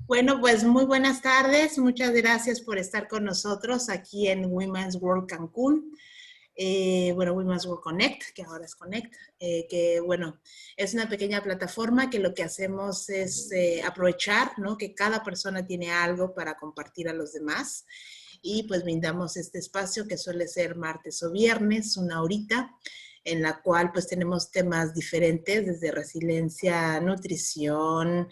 Bueno, pues muy buenas tardes. Muchas gracias por estar con nosotros aquí en Women's World Cancún. Women's World Connect, que ahora es Connect, que bueno, es una pequeña plataforma que lo que hacemos es aprovechar, ¿no? Que cada persona tiene algo para compartir a los demás y pues brindamos este espacio que suele ser martes o viernes, una horita, en la cual pues tenemos temas diferentes, desde resiliencia, nutrición,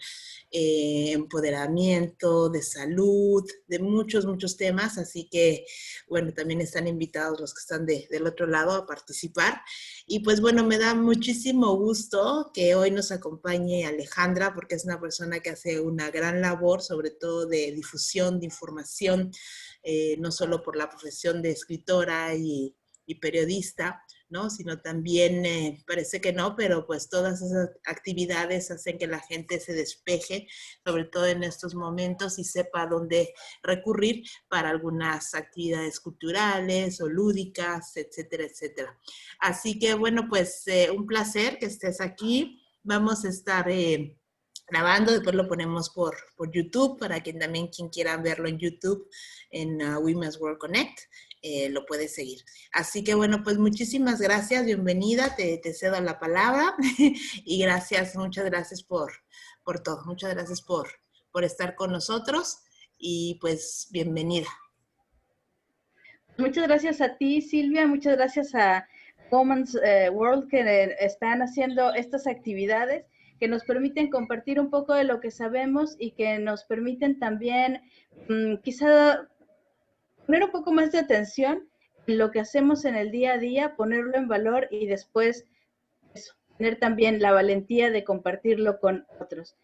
empoderamiento, de salud, de muchos temas, así que bueno, también están invitados los que están del otro lado a participar. Y pues bueno, me da muchísimo gusto que hoy nos acompañe Alejandra, porque es una persona que hace una gran labor, sobre todo de difusión, de información, no solo por la profesión de escritora y periodista, ¿no? Sino también, parece que no, pero pues todas esas actividades hacen que la gente se despeje, sobre todo en estos momentos, y sepa a dónde recurrir para algunas actividades culturales o lúdicas, etcétera, etcétera. Así que bueno, pues un placer que estés aquí. Vamos a estar grabando, después lo ponemos por YouTube, para quien quiera verlo en YouTube, en Women's World Connect, lo puede seguir. Así que bueno, pues muchísimas gracias, bienvenida, te cedo la palabra y gracias, muchas gracias por todo, muchas gracias por estar con nosotros y pues bienvenida. Muchas gracias a ti, Silvia, muchas gracias a Women's World que están haciendo estas actividades que nos permiten compartir un poco de lo que sabemos y que nos permiten también quizá poner un poco más de atención en lo que hacemos en el día a día, ponerlo en valor y después eso, tener también la valentía de compartirlo con otros.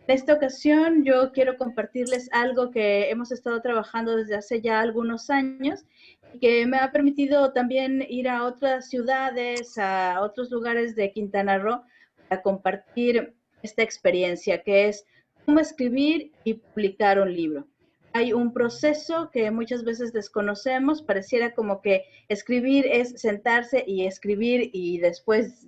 En esta ocasión yo quiero compartirles algo que hemos estado trabajando desde hace ya algunos años y que me ha permitido también ir a otras ciudades, a otros lugares de Quintana Roo para compartir esta experiencia, que es cómo escribir y publicar un libro. Hay un proceso que muchas veces desconocemos, pareciera como que escribir es sentarse y escribir y después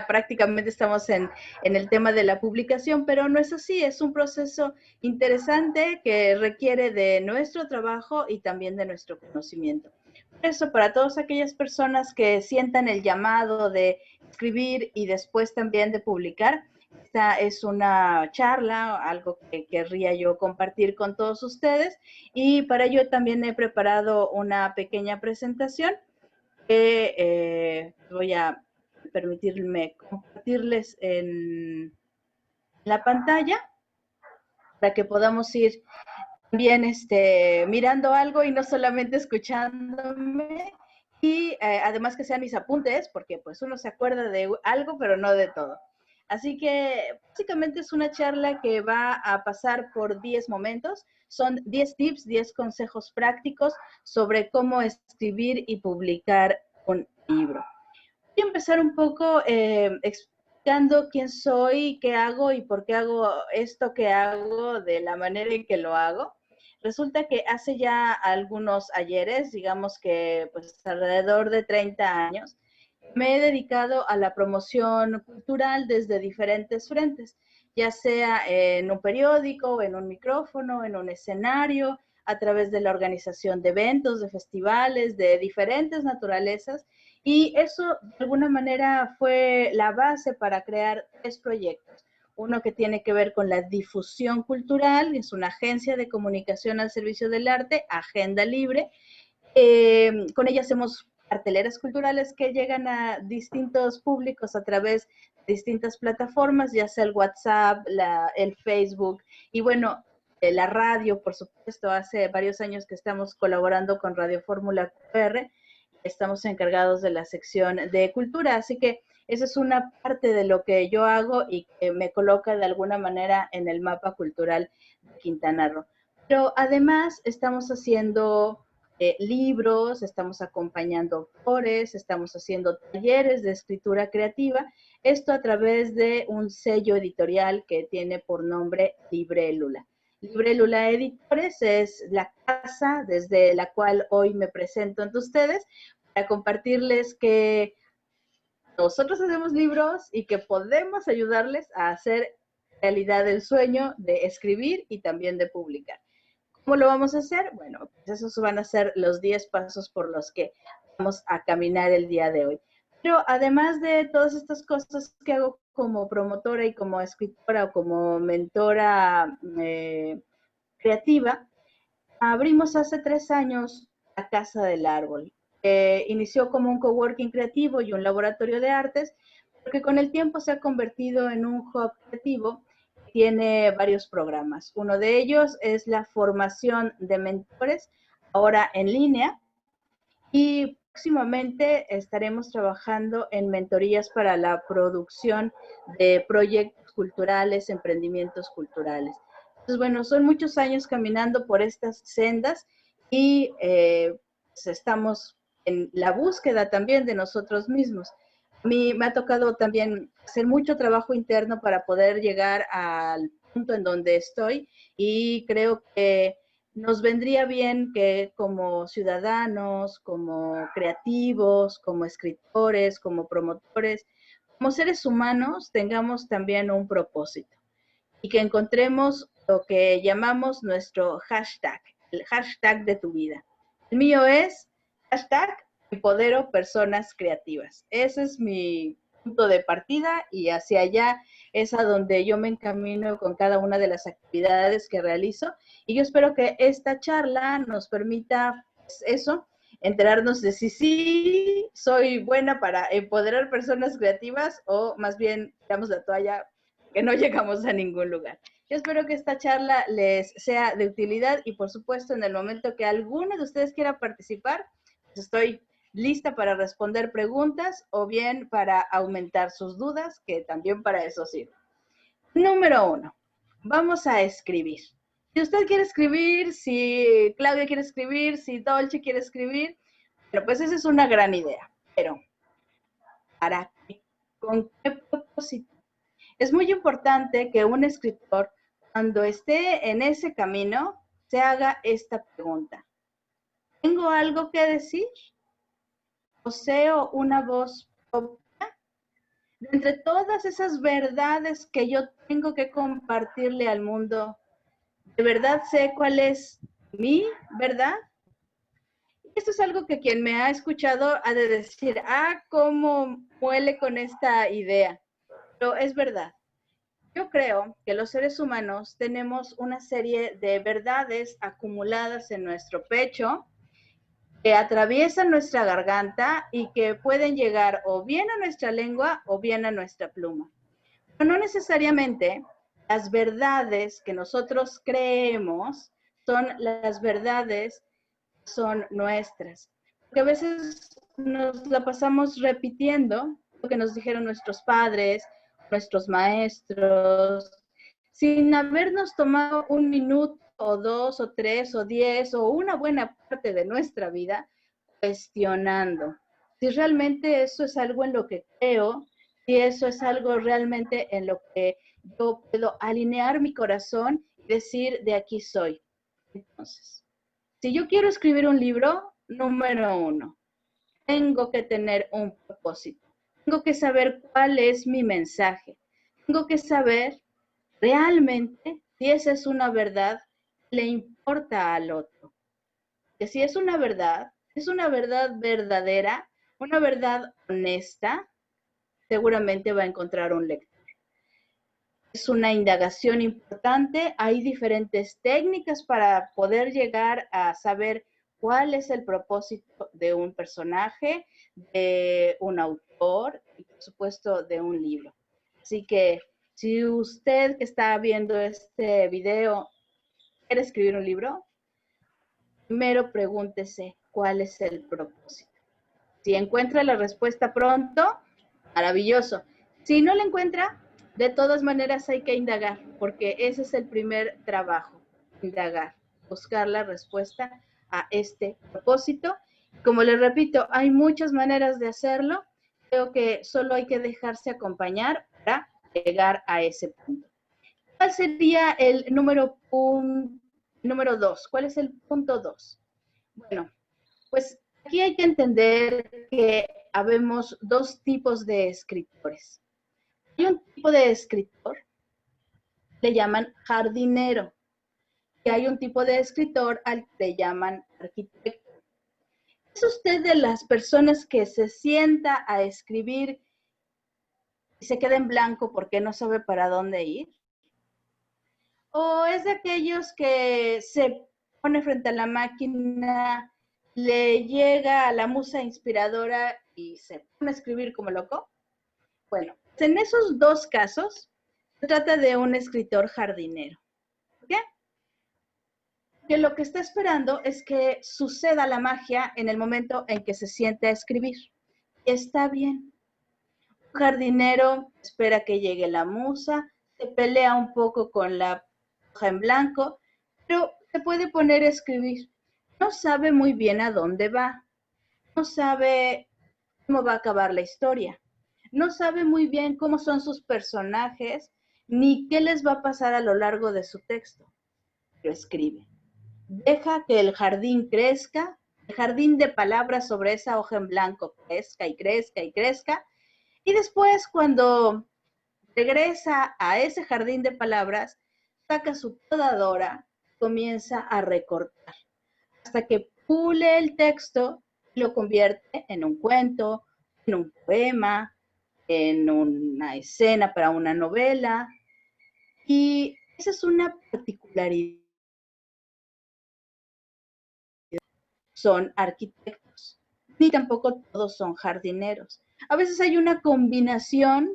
prácticamente estamos en el tema de la publicación, pero no es así, es un proceso interesante que requiere de nuestro trabajo y también de nuestro conocimiento. Por eso, para todas aquellas personas que sientan el llamado de escribir y después también de publicar, esta es una charla, algo que querría yo compartir con todos ustedes, y para ello también he preparado una pequeña presentación que voy a permitirme compartirles en la pantalla para que podamos ir también mirando algo y no solamente escuchándome, y además que sean mis apuntes, porque pues uno se acuerda de algo, pero no de todo. Así que básicamente es una charla que va a pasar por 10 momentos. Son 10 tips, 10 consejos prácticos sobre cómo escribir y publicar un libro. Voy a empezar un poco explicando quién soy, qué hago y por qué hago esto que hago de la manera en que lo hago. Resulta que hace ya algunos ayeres, digamos que pues alrededor de 30 años, me he dedicado a la promoción cultural desde diferentes frentes, ya sea en un periódico, en un micrófono, en un escenario, a través de la organización de eventos, de festivales, de diferentes naturalezas, y eso de alguna manera fue la base para crear 3 proyectos. Uno que tiene que ver con la difusión cultural, es una agencia de comunicación al servicio del arte, Agenda Libre. Con ella hacemos carteleras culturales que llegan a distintos públicos a través de distintas plataformas, ya sea el WhatsApp, el Facebook, y bueno, la radio, por supuesto. Hace varios años que estamos colaborando con Radio Fórmula QR, estamos encargados de la sección de cultura, así que esa es una parte de lo que yo hago y que me coloca de alguna manera en el mapa cultural de Quintana Roo. Pero además estamos haciendo libros, estamos acompañando autores, estamos haciendo talleres de escritura creativa, esto a través de un sello editorial que tiene por nombre Librélula. Librélula Editores es la casa desde la cual hoy me presento ante ustedes para compartirles que nosotros hacemos libros y que podemos ayudarles a hacer realidad el sueño de escribir y también de publicar. ¿Cómo lo vamos a hacer? Bueno, pues esos van a ser los 10 pasos por los que vamos a caminar el día de hoy. Pero además de todas estas cosas que hago como promotora y como escritora o como mentora creativa, abrimos hace 3 años la Casa del Árbol. Inició como un coworking creativo y un laboratorio de artes, porque con el tiempo se ha convertido en un hub creativo. Tiene varios programas. Uno de ellos es la formación de mentores, ahora en línea, y próximamente estaremos trabajando en mentorías para la producción de proyectos culturales, emprendimientos culturales. Entonces, bueno, son muchos años caminando por estas sendas y pues estamos en la búsqueda también de nosotros mismos. A mí me ha tocado también hacer mucho trabajo interno para poder llegar al punto en donde estoy, y creo que nos vendría bien que como ciudadanos, como creativos, como escritores, como promotores, como seres humanos, tengamos también un propósito y que encontremos lo que llamamos nuestro hashtag, el hashtag de tu vida. El mío es hashtag empodero personas creativas. Ese es mi punto de partida y hacia allá es a donde yo me encamino con cada una de las actividades que realizo, y yo espero que esta charla nos permita, pues, eso, enterarnos de si sí soy buena para empoderar personas creativas o más bien tiramos la toalla, que no llegamos a ningún lugar. Yo espero que esta charla les sea de utilidad y, por supuesto, en el momento que alguno de ustedes quiera participar, pues estoy lista para responder preguntas o bien para aumentar sus dudas, que también para eso sirve. Número 1, vamos a escribir. Si usted quiere escribir, si Claudia quiere escribir, si Dolce quiere escribir, bueno, pues esa es una gran idea. Pero, ¿para qué? ¿Con qué propósito? Es muy importante que un escritor, cuando esté en ese camino, se haga esta pregunta. ¿Tengo algo que decir? ¿Poseo una voz propia? De entre todas esas verdades que yo tengo que compartirle al mundo, ¿de verdad sé cuál es mi verdad? Esto es algo que quien me ha escuchado ha de decir, cómo muele con esta idea, pero es verdad. Yo creo que los seres humanos tenemos una serie de verdades acumuladas en nuestro pecho que atraviesan nuestra garganta y que pueden llegar o bien a nuestra lengua o bien a nuestra pluma. Pero no necesariamente las verdades que nosotros creemos son las verdades que son nuestras. Porque a veces nos la pasamos repitiendo lo que nos dijeron nuestros padres, nuestros maestros, sin habernos tomado un minuto o 2 o 3 o 10 o una buena parte de nuestra vida cuestionando si realmente eso es algo en lo que creo, si eso es algo realmente en lo que yo puedo alinear mi corazón y decir, de aquí soy. Entonces, si yo quiero escribir un libro, número 1, tengo que tener un propósito. Tengo que saber cuál es mi mensaje. Tengo que saber realmente si esa es una verdad que le importa al otro. Que si es una verdad verdadera, una verdad honesta, seguramente va a encontrar un lector. Es una indagación importante, hay diferentes técnicas para poder llegar a saber cuál es el propósito de un personaje, de un autor y, por supuesto, de un libro. Así que si usted que está viendo este video quiere escribir un libro, primero pregúntese cuál es el propósito. Si encuentra la respuesta pronto, maravilloso. Si no la encuentra, de todas maneras hay que indagar, porque ese es el primer trabajo, indagar, buscar la respuesta a este propósito. Como les repito, hay muchas maneras de hacerlo. Creo que solo hay que dejarse acompañar para llegar a ese punto. ¿Cuál sería el número 2? ¿Cuál es el punto 2? Bueno, pues aquí hay que entender que habemos 2 tipos de escritores. Hay un tipo de escritor le llaman jardinero. Y hay un tipo de escritor al que le llaman arquitecto. ¿Es usted de las personas que se sienta a escribir y se queda en blanco porque no sabe para dónde ir? ¿O es de aquellos que se pone frente a la máquina, le llega a la musa inspiradora y se pone a escribir como loco? Bueno, en esos dos casos se trata de un escritor jardinero. ¿Por qué? Porque lo que está esperando es que suceda la magia en el momento en que se siente a escribir. Está bien. Un jardinero espera que llegue la musa, se pelea un poco con la hoja en blanco, pero se puede poner a escribir. No sabe muy bien a dónde va, no sabe cómo va a acabar la historia, no sabe muy bien cómo son sus personajes, ni qué les va a pasar a lo largo de su texto, pero escribe. Deja que el jardín crezca, el jardín de palabras sobre esa hoja en blanco crezca y crezca y crezca, y después cuando regresa a ese jardín de palabras, saca su podadora, comienza a recortar, hasta que pule el texto y lo convierte en un cuento, en un poema, en una escena para una novela. Y esa es una particularidad. Son arquitectos, ni tampoco todos son jardineros. A veces hay una combinación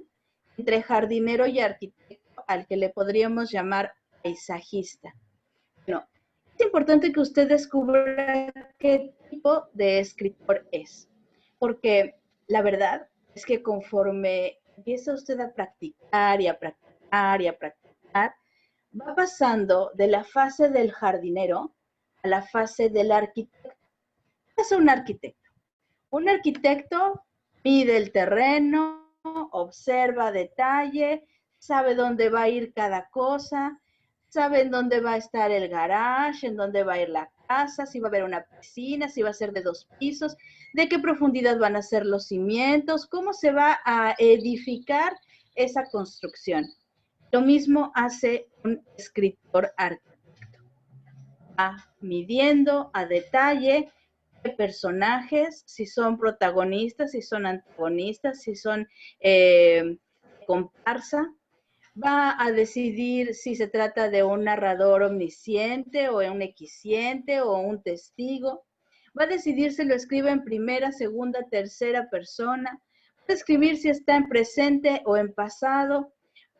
entre jardinero y arquitecto al que le podríamos llamar paisajista. Bueno, es importante que usted descubra qué tipo de escritor es, porque la verdad es que conforme empieza usted a practicar y a practicar y a practicar, va pasando de la fase del jardinero a la fase del arquitecto. ¿Qué es un arquitecto? Un arquitecto mide el terreno, observa a detalle, sabe dónde va a ir cada cosa, sabe en dónde va a estar el garage, en dónde va a ir la casa, si va a haber una piscina, si va a ser de 2 pisos, de qué profundidad van a ser los cimientos, cómo se va a edificar esa construcción. Lo mismo hace un escritor arquitecto. Va midiendo a detalle personajes, si son protagonistas, si son antagonistas, si son comparsa, va a decidir si se trata de un narrador omnisciente o un equisciente o un testigo, va a decidir si lo escribe en primera, segunda, tercera persona, va a escribir si está en presente o en pasado,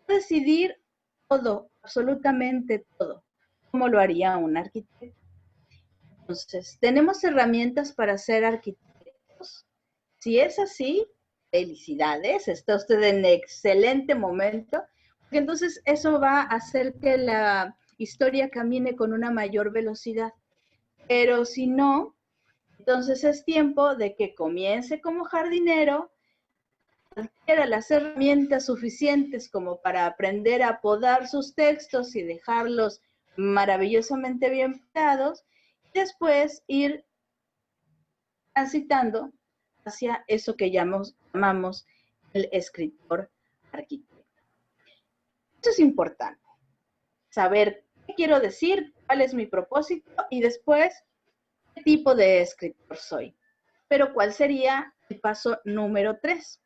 va a decidir todo, absolutamente todo, como lo haría un arquitecto. Entonces, ¿tenemos herramientas para ser arquitectos? Si es así, felicidades, está usted en excelente momento, porque entonces eso va a hacer que la historia camine con una mayor velocidad. Pero si no, entonces es tiempo de que comience como jardinero, adquiera las herramientas suficientes como para aprender a podar sus textos y dejarlos maravillosamente bien pegados, y después ir transitando hacia eso que llamamos el escritor arquitecto. Eso es importante, saber qué quiero decir, cuál es mi propósito y después qué tipo de escritor soy. Pero ¿cuál sería el paso número 3?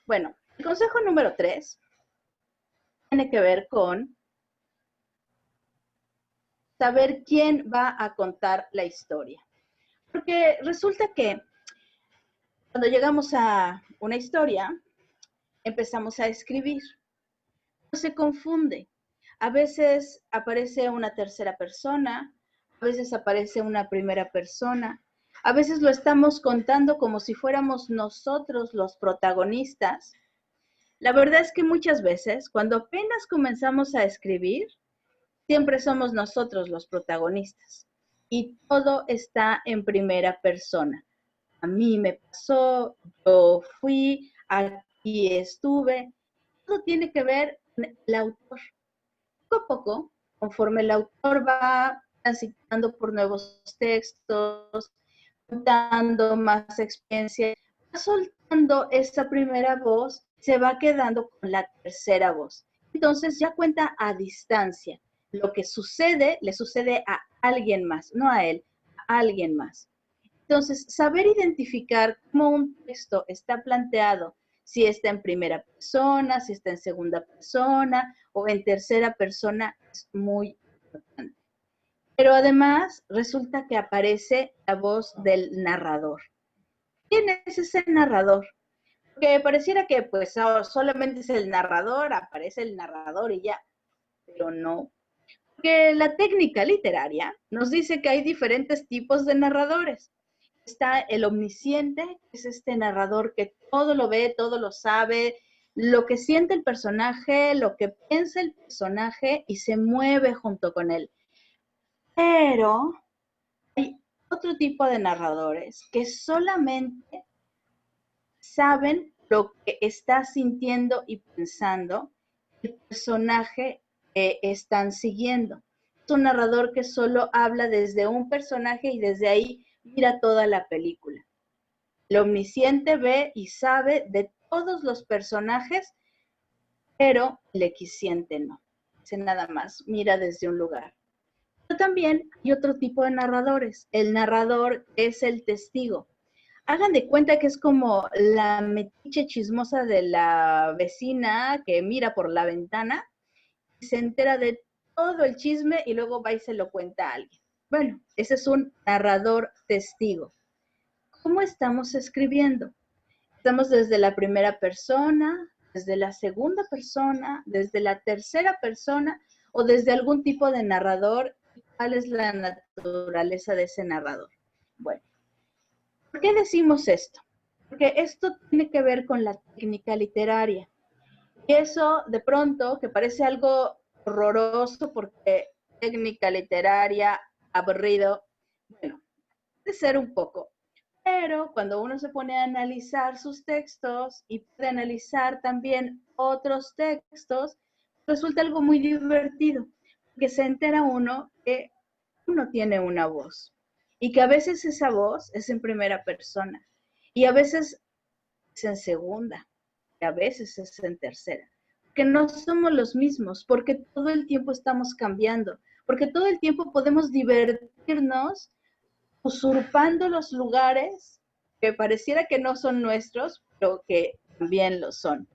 Bueno, el consejo número 3 tiene que ver con saber quién va a contar la historia. Porque resulta que cuando llegamos a una historia, empezamos a escribir. Se confunde. A veces aparece una tercera persona, a veces aparece una primera persona, a veces lo estamos contando como si fuéramos nosotros los protagonistas. La verdad es que muchas veces, cuando apenas comenzamos a escribir, siempre somos nosotros los protagonistas y todo está en primera persona. A mí me pasó, yo fui, aquí estuve. Todo tiene que ver con el autor. Poco a poco, conforme el autor va transitando por nuevos textos, dando más experiencia, va soltando esa primera voz, se va quedando con la tercera voz. Entonces ya cuenta a distancia. Lo que sucede, le sucede a alguien más, no a él, a alguien más. Entonces, saber identificar cómo un texto está planteado, si está en primera persona, si está en segunda persona o en tercera persona, es muy importante. Pero además resulta que aparece la voz del narrador. ¿Quién es ese narrador? Que pareciera que pues solamente es el narrador, aparece el narrador y ya, pero no. Porque la técnica literaria nos dice que hay diferentes tipos de narradores. Está el omnisciente, que es este narrador que todo lo ve, todo lo sabe, lo que siente el personaje, lo que piensa el personaje y se mueve junto con él. Pero hay otro tipo de narradores que solamente saben lo que está sintiendo y pensando el personaje que están siguiendo. Es un narrador que solo habla desde un personaje y desde ahí mira toda la película. El omnisciente ve y sabe de todos los personajes, pero el equisciente no. Dice nada más, mira desde un lugar. Pero también hay otro tipo de narradores. El narrador es el testigo. Hagan de cuenta que es como la metiche chismosa de la vecina que mira por la ventana y se entera de todo el chisme y luego va y se lo cuenta a alguien. Bueno, ese es un narrador testigo. ¿Cómo estamos escribiendo? Estamos desde la primera persona, desde la segunda persona, desde la tercera persona o desde algún tipo de narrador. ¿Cuál es la naturaleza de ese narrador? Bueno, ¿por qué decimos esto? Porque esto tiene que ver con la técnica literaria. Y eso de pronto, que parece algo horroroso porque técnica literaria, aburrido, bueno, puede ser un poco. Pero cuando uno se pone a analizar sus textos y puede analizar también otros textos, resulta algo muy divertido, que se entera uno que uno tiene una voz y que a veces esa voz es en primera persona y a veces es en segunda y a veces es en tercera. Que no somos los mismos, porque todo el tiempo estamos cambiando, porque todo el tiempo podemos divertirnos usurpando los lugares que pareciera que no son nuestros, pero que también lo son.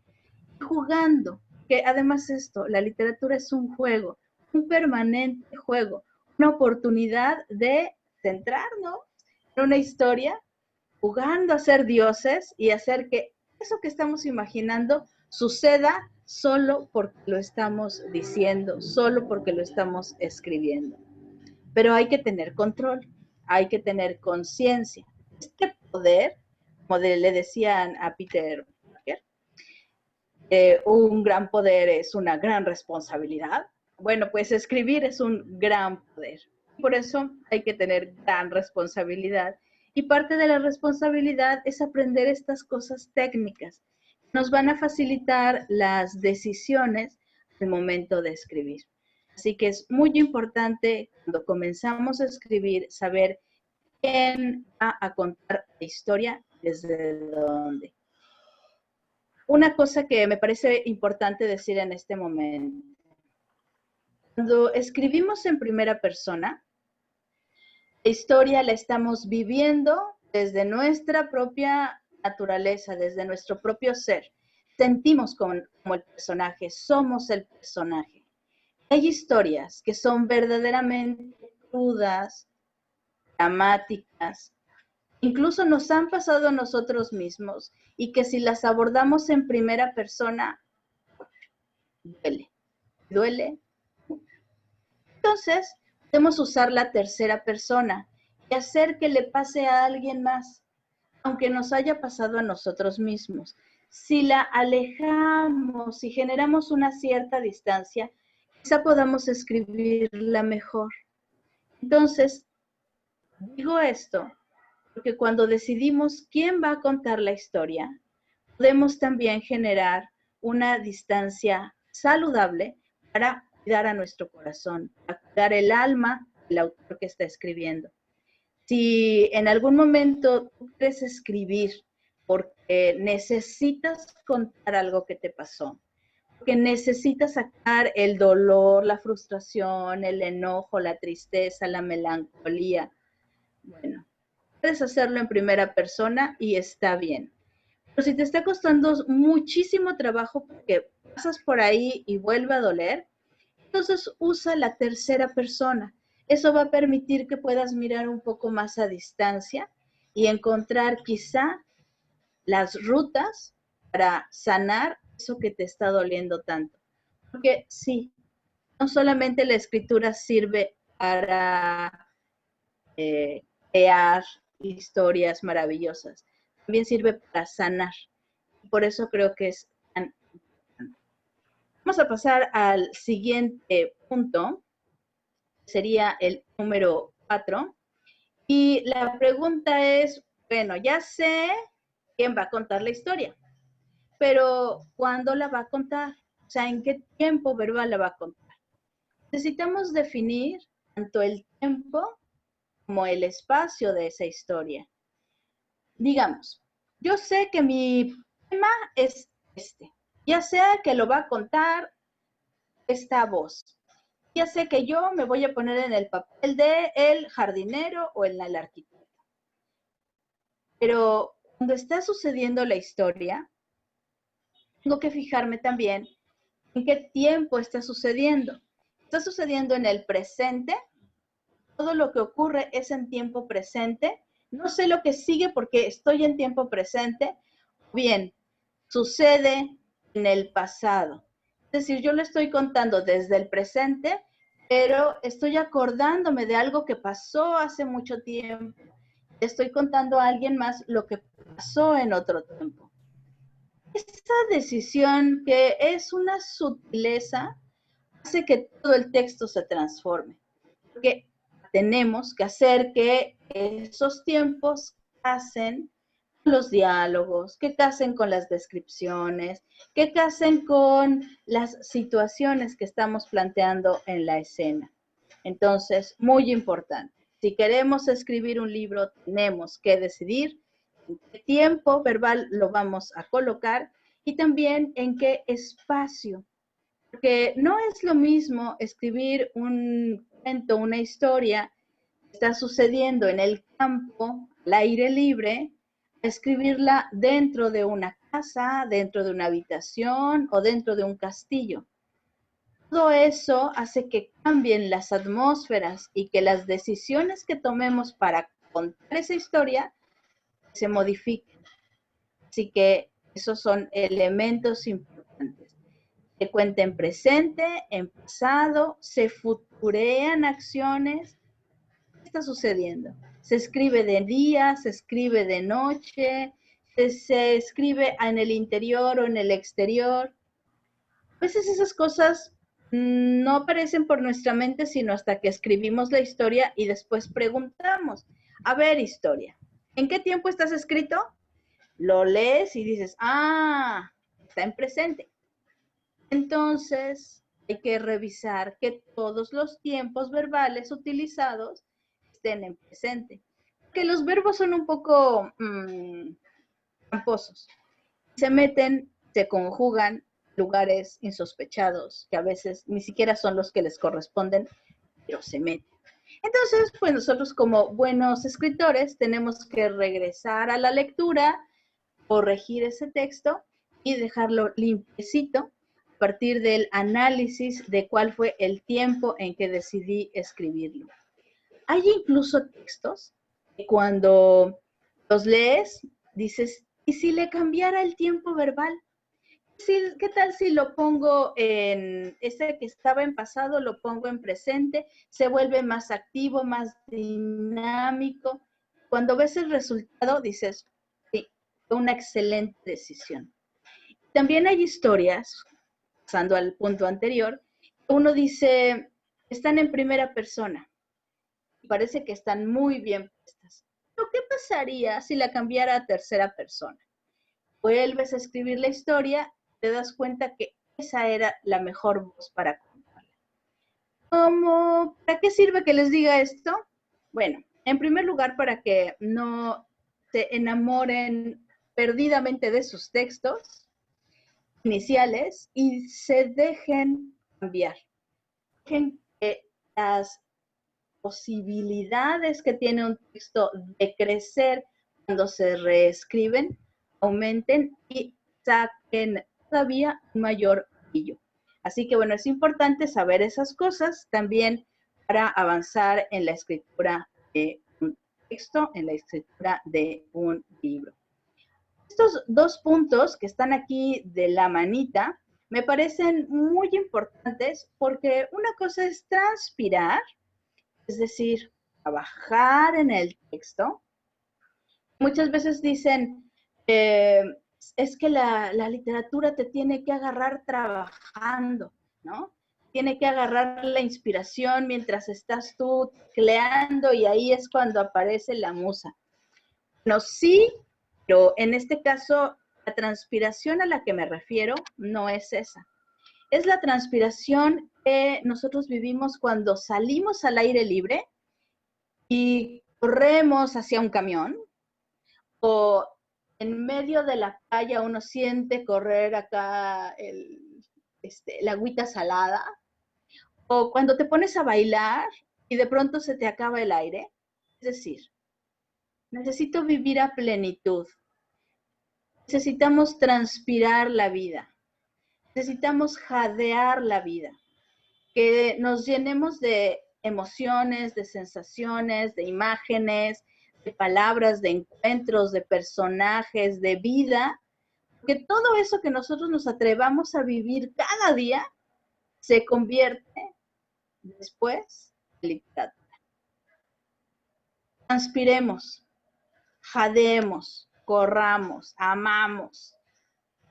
Jugando, que además esto, la literatura es un juego, un permanente juego, una oportunidad de centrarnos en una historia, jugando a ser dioses y hacer que eso que estamos imaginando suceda solo porque lo estamos diciendo, solo porque lo estamos escribiendo. Pero hay que tener control, hay que tener conciencia. Este poder, como le decían a Peter Parker, un gran poder es una gran responsabilidad. Bueno, pues escribir es un gran poder. Por eso hay que tener gran responsabilidad. Y parte de la responsabilidad es aprender estas cosas técnicas. Nos van a facilitar las decisiones al momento de escribir. Así que es muy importante cuando comenzamos a escribir saber quién va a contar la historia, desde dónde. Una cosa que me parece importante decir en este momento. Cuando escribimos en primera persona, la historia la estamos viviendo desde nuestra propia naturaleza, desde nuestro propio ser. Sentimos como el personaje, somos el personaje. Hay historias que son verdaderamente crudas, dramáticas, incluso nos han pasado a nosotros mismos y que si las abordamos en primera persona, duele, duele. Entonces, podemos usar la tercera persona y hacer que le pase a alguien más, aunque nos haya pasado a nosotros mismos. Si la alejamos y generamos una cierta distancia, quizá podamos escribirla mejor. Entonces, digo esto porque cuando decidimos quién va a contar la historia, podemos también generar una distancia saludable para cuidar a nuestro corazón, para cuidar el alma del autor que está escribiendo. Si en algún momento tú quieres escribir porque necesitas contar algo que te pasó, porque porque necesita sacar el dolor, la frustración, el enojo, la tristeza, la melancolía. Bueno, puedes hacerlo en primera persona y está bien. Pero si te está costando muchísimo trabajo porque pasas por ahí y vuelve a doler, entonces usa la tercera persona. Eso va a permitir que puedas mirar un poco más a distancia y encontrar quizá las rutas para sanar eso que te está doliendo tanto. Porque sí, no solamente la escritura sirve para crear historias maravillosas, también sirve para sanar. Por eso creo que es tan importante. Vamos a pasar al siguiente punto, sería el número 4. Y la pregunta es, bueno, ya sé quién va a contar la historia, pero ¿cuándo la va a contar? O sea, ¿en qué tiempo verbal la va a contar? Necesitamos definir tanto el tiempo como el espacio de esa historia. Digamos, yo sé que mi tema es este. Ya sea que lo va a contar esta voz. Ya sé que yo me voy a poner en el papel de el jardinero o el arquitecto. Pero cuando está sucediendo la historia, tengo que fijarme también en qué tiempo está sucediendo. Está sucediendo en el presente, todo lo que ocurre es en tiempo presente. No sé lo que sigue porque estoy en tiempo presente. Bien, sucede en el pasado. Es decir, yo lo estoy contando desde el presente, pero estoy acordándome de algo que pasó hace mucho tiempo. Estoy contando a alguien más lo que pasó en otro tiempo. Esta decisión, que es una sutileza, hace que todo el texto se transforme. Porque tenemos que hacer que esos tiempos casen con los diálogos, que casen con las descripciones, que casen con las situaciones que estamos planteando en la escena. Entonces, muy importante. Si queremos escribir un libro, tenemos que decidir en qué tiempo verbal lo vamos a colocar y también en qué espacio. Porque no es lo mismo escribir un cuento, una historia que está sucediendo en el campo, al aire libre, a escribirla dentro de una casa, dentro de una habitación o dentro de un castillo. Todo eso hace que cambien las atmósferas y que las decisiones que tomemos para contar esa historia se modifiquen. Así que esos son elementos importantes. Se cuenta en presente, en pasado, se futurean acciones. ¿Qué está sucediendo? Se escribe de día, se escribe de noche, se escribe en el interior o en el exterior. A veces esas cosas no aparecen por nuestra mente, sino hasta que escribimos la historia y después preguntamos, a ver, historia, ¿en qué tiempo estás escrito? Lo lees y dices, ah, está en presente. Entonces, hay que revisar que todos los tiempos verbales utilizados estén en presente. Que los verbos son un poco tramposos. Se meten, se conjugan lugares insospechados, que a veces ni siquiera son los que les corresponden, pero se meten. Entonces, pues nosotros como buenos escritores tenemos que regresar a la lectura, corregir ese texto y dejarlo limpiecito a partir del análisis de cuál fue el tiempo en que decidí escribirlo. Hay incluso textos que cuando los lees dices, ¿y si le cambiara el tiempo verbal? ¿Qué tal si lo pongo en ese que estaba en pasado, lo pongo en presente? Se vuelve más activo, más dinámico. Cuando ves el resultado dices, sí, fue una excelente decisión. También hay historias, pasando al punto anterior, uno dice, están en primera persona y parece que están muy bien puestas. Pero ¿qué pasaría si la cambiara a tercera persona? Vuelves a escribir la historia, te das cuenta que esa era la mejor voz para contarla. ¿Para qué sirve que les diga esto? Bueno, en primer lugar, para que no se enamoren perdidamente de sus textos, iniciales y se dejen cambiar. Dejen que las posibilidades que tiene un texto de crecer cuando se reescriben aumenten y saquen todavía un mayor brillo. Así que bueno, es importante saber esas cosas también para avanzar en la escritura de un texto, en la escritura de un libro. Estos dos puntos que están aquí de la manita me parecen muy importantes porque una cosa es transpirar, es decir, trabajar en el texto. Muchas veces dicen, es que la literatura te tiene que agarrar trabajando, ¿no? Tiene que agarrar la inspiración mientras estás tú tecleando y ahí es cuando aparece la musa. No, sí, pero en este caso, la transpiración a la que me refiero no es esa. Es la transpiración que nosotros vivimos cuando salimos al aire libre y corremos hacia un camión, o en medio de la playa uno siente correr acá la agüita salada, o cuando te pones a bailar y de pronto se te acaba el aire. Es decir, necesito vivir a plenitud. Necesitamos transpirar la vida. Necesitamos jadear la vida. Que nos llenemos de emociones, de sensaciones, de imágenes, de palabras, de encuentros, de personajes, de vida, que todo eso que nosotros nos atrevamos a vivir cada día se convierte después en literatura. Transpiremos, jadeemos, corramos, amamos.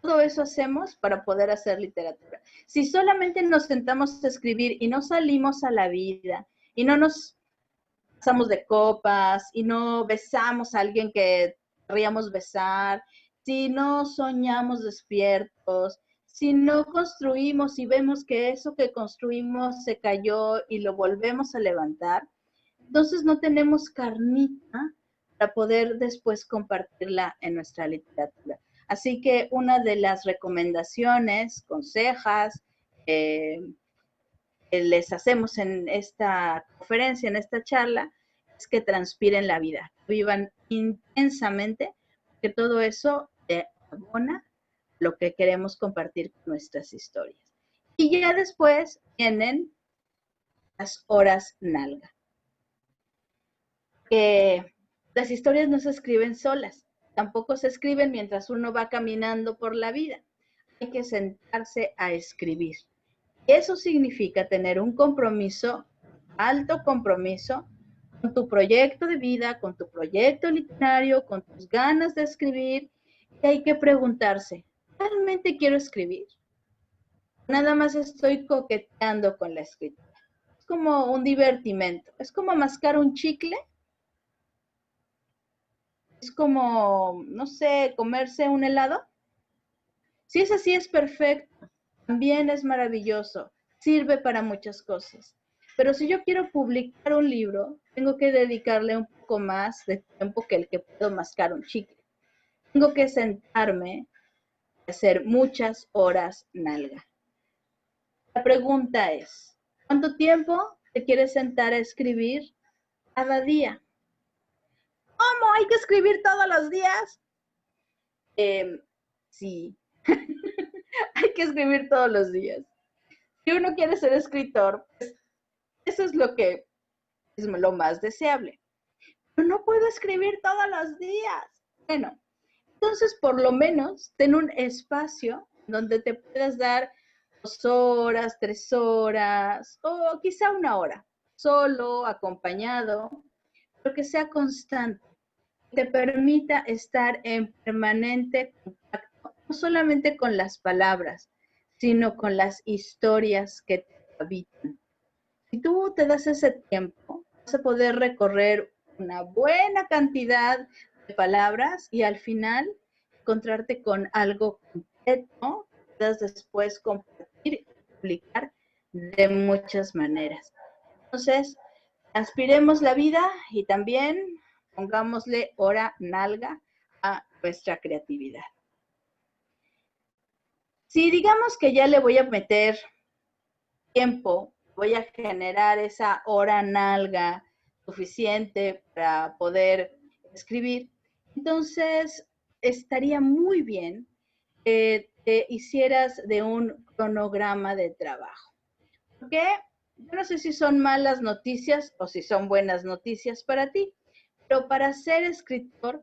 Todo eso hacemos para poder hacer literatura. Si solamente nos sentamos a escribir y no salimos a la vida y no nos pasamos de copas y no besamos a alguien que querríamos besar, si no soñamos despiertos, si no construimos y vemos que eso que construimos se cayó y lo volvemos a levantar, entonces no tenemos carnita para poder después compartirla en nuestra literatura. Así que una de las recomendaciones, consejas, que les hacemos en esta conferencia, en esta charla, es que transpiren la vida, vivan intensamente, que todo eso abona lo que queremos compartir con nuestras historias. Y ya después vienen las horas nalga. Que las historias no se escriben solas, tampoco se escriben mientras uno va caminando por la vida. Hay que sentarse a escribir. Eso significa tener un compromiso, alto compromiso, con tu proyecto de vida, con tu proyecto literario, con tus ganas de escribir. Y hay que preguntarse, ¿realmente quiero escribir? Nada más estoy coqueteando con la escritura. Es como un divertimento, es como mascar un chicle. Es como, no sé, comerse un helado. Si es así, es perfecto. También es maravilloso. Sirve para muchas cosas. Pero si yo quiero publicar un libro, tengo que dedicarle un poco más de tiempo que el que puedo mascar un chicle. Tengo que sentarme a hacer muchas horas nalga. La pregunta es, ¿cuánto tiempo te quieres sentar a escribir cada día? ¿Cómo? ¿Hay que escribir todos los días? Sí. Hay que escribir todos los días. Si uno quiere ser escritor, pues eso es lo que es lo más deseable. Pero no puedo escribir todos los días. Bueno, entonces por lo menos ten un espacio donde te puedas dar 2 horas, 3 horas o quizá 1 hora, solo, acompañado, pero que sea constante, que te permita estar en permanente contacto, no solamente con las palabras, sino con las historias que te habitan. Si tú te das ese tiempo, vas a poder recorrer una buena cantidad de palabras y al final encontrarte con algo completo que puedas después compartir y publicar de muchas maneras. Entonces, aspiremos la vida y también pongámosle hora nalga a nuestra creatividad. Si digamos que ya le voy a meter tiempo, voy a generar esa hora nalga suficiente para poder escribir, entonces estaría muy bien que te hicieras de un cronograma de trabajo. Porque yo no sé si son malas noticias o si son buenas noticias para ti, pero para ser escritor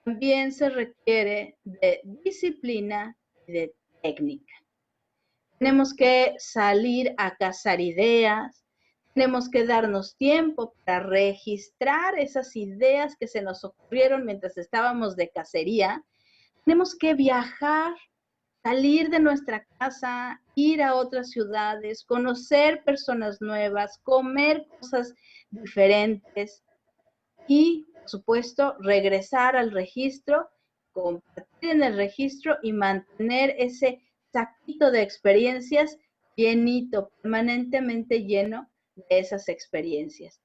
también se requiere de disciplina y de técnica. Tenemos que salir a cazar ideas, tenemos que darnos tiempo para registrar esas ideas que se nos ocurrieron mientras estábamos de cacería. Tenemos que viajar, salir de nuestra casa, ir a otras ciudades, conocer personas nuevas, comer cosas diferentes y, por supuesto, regresar al registro, compartir en el registro y mantener ese saquito de experiencias llenito, permanentemente lleno de esas experiencias.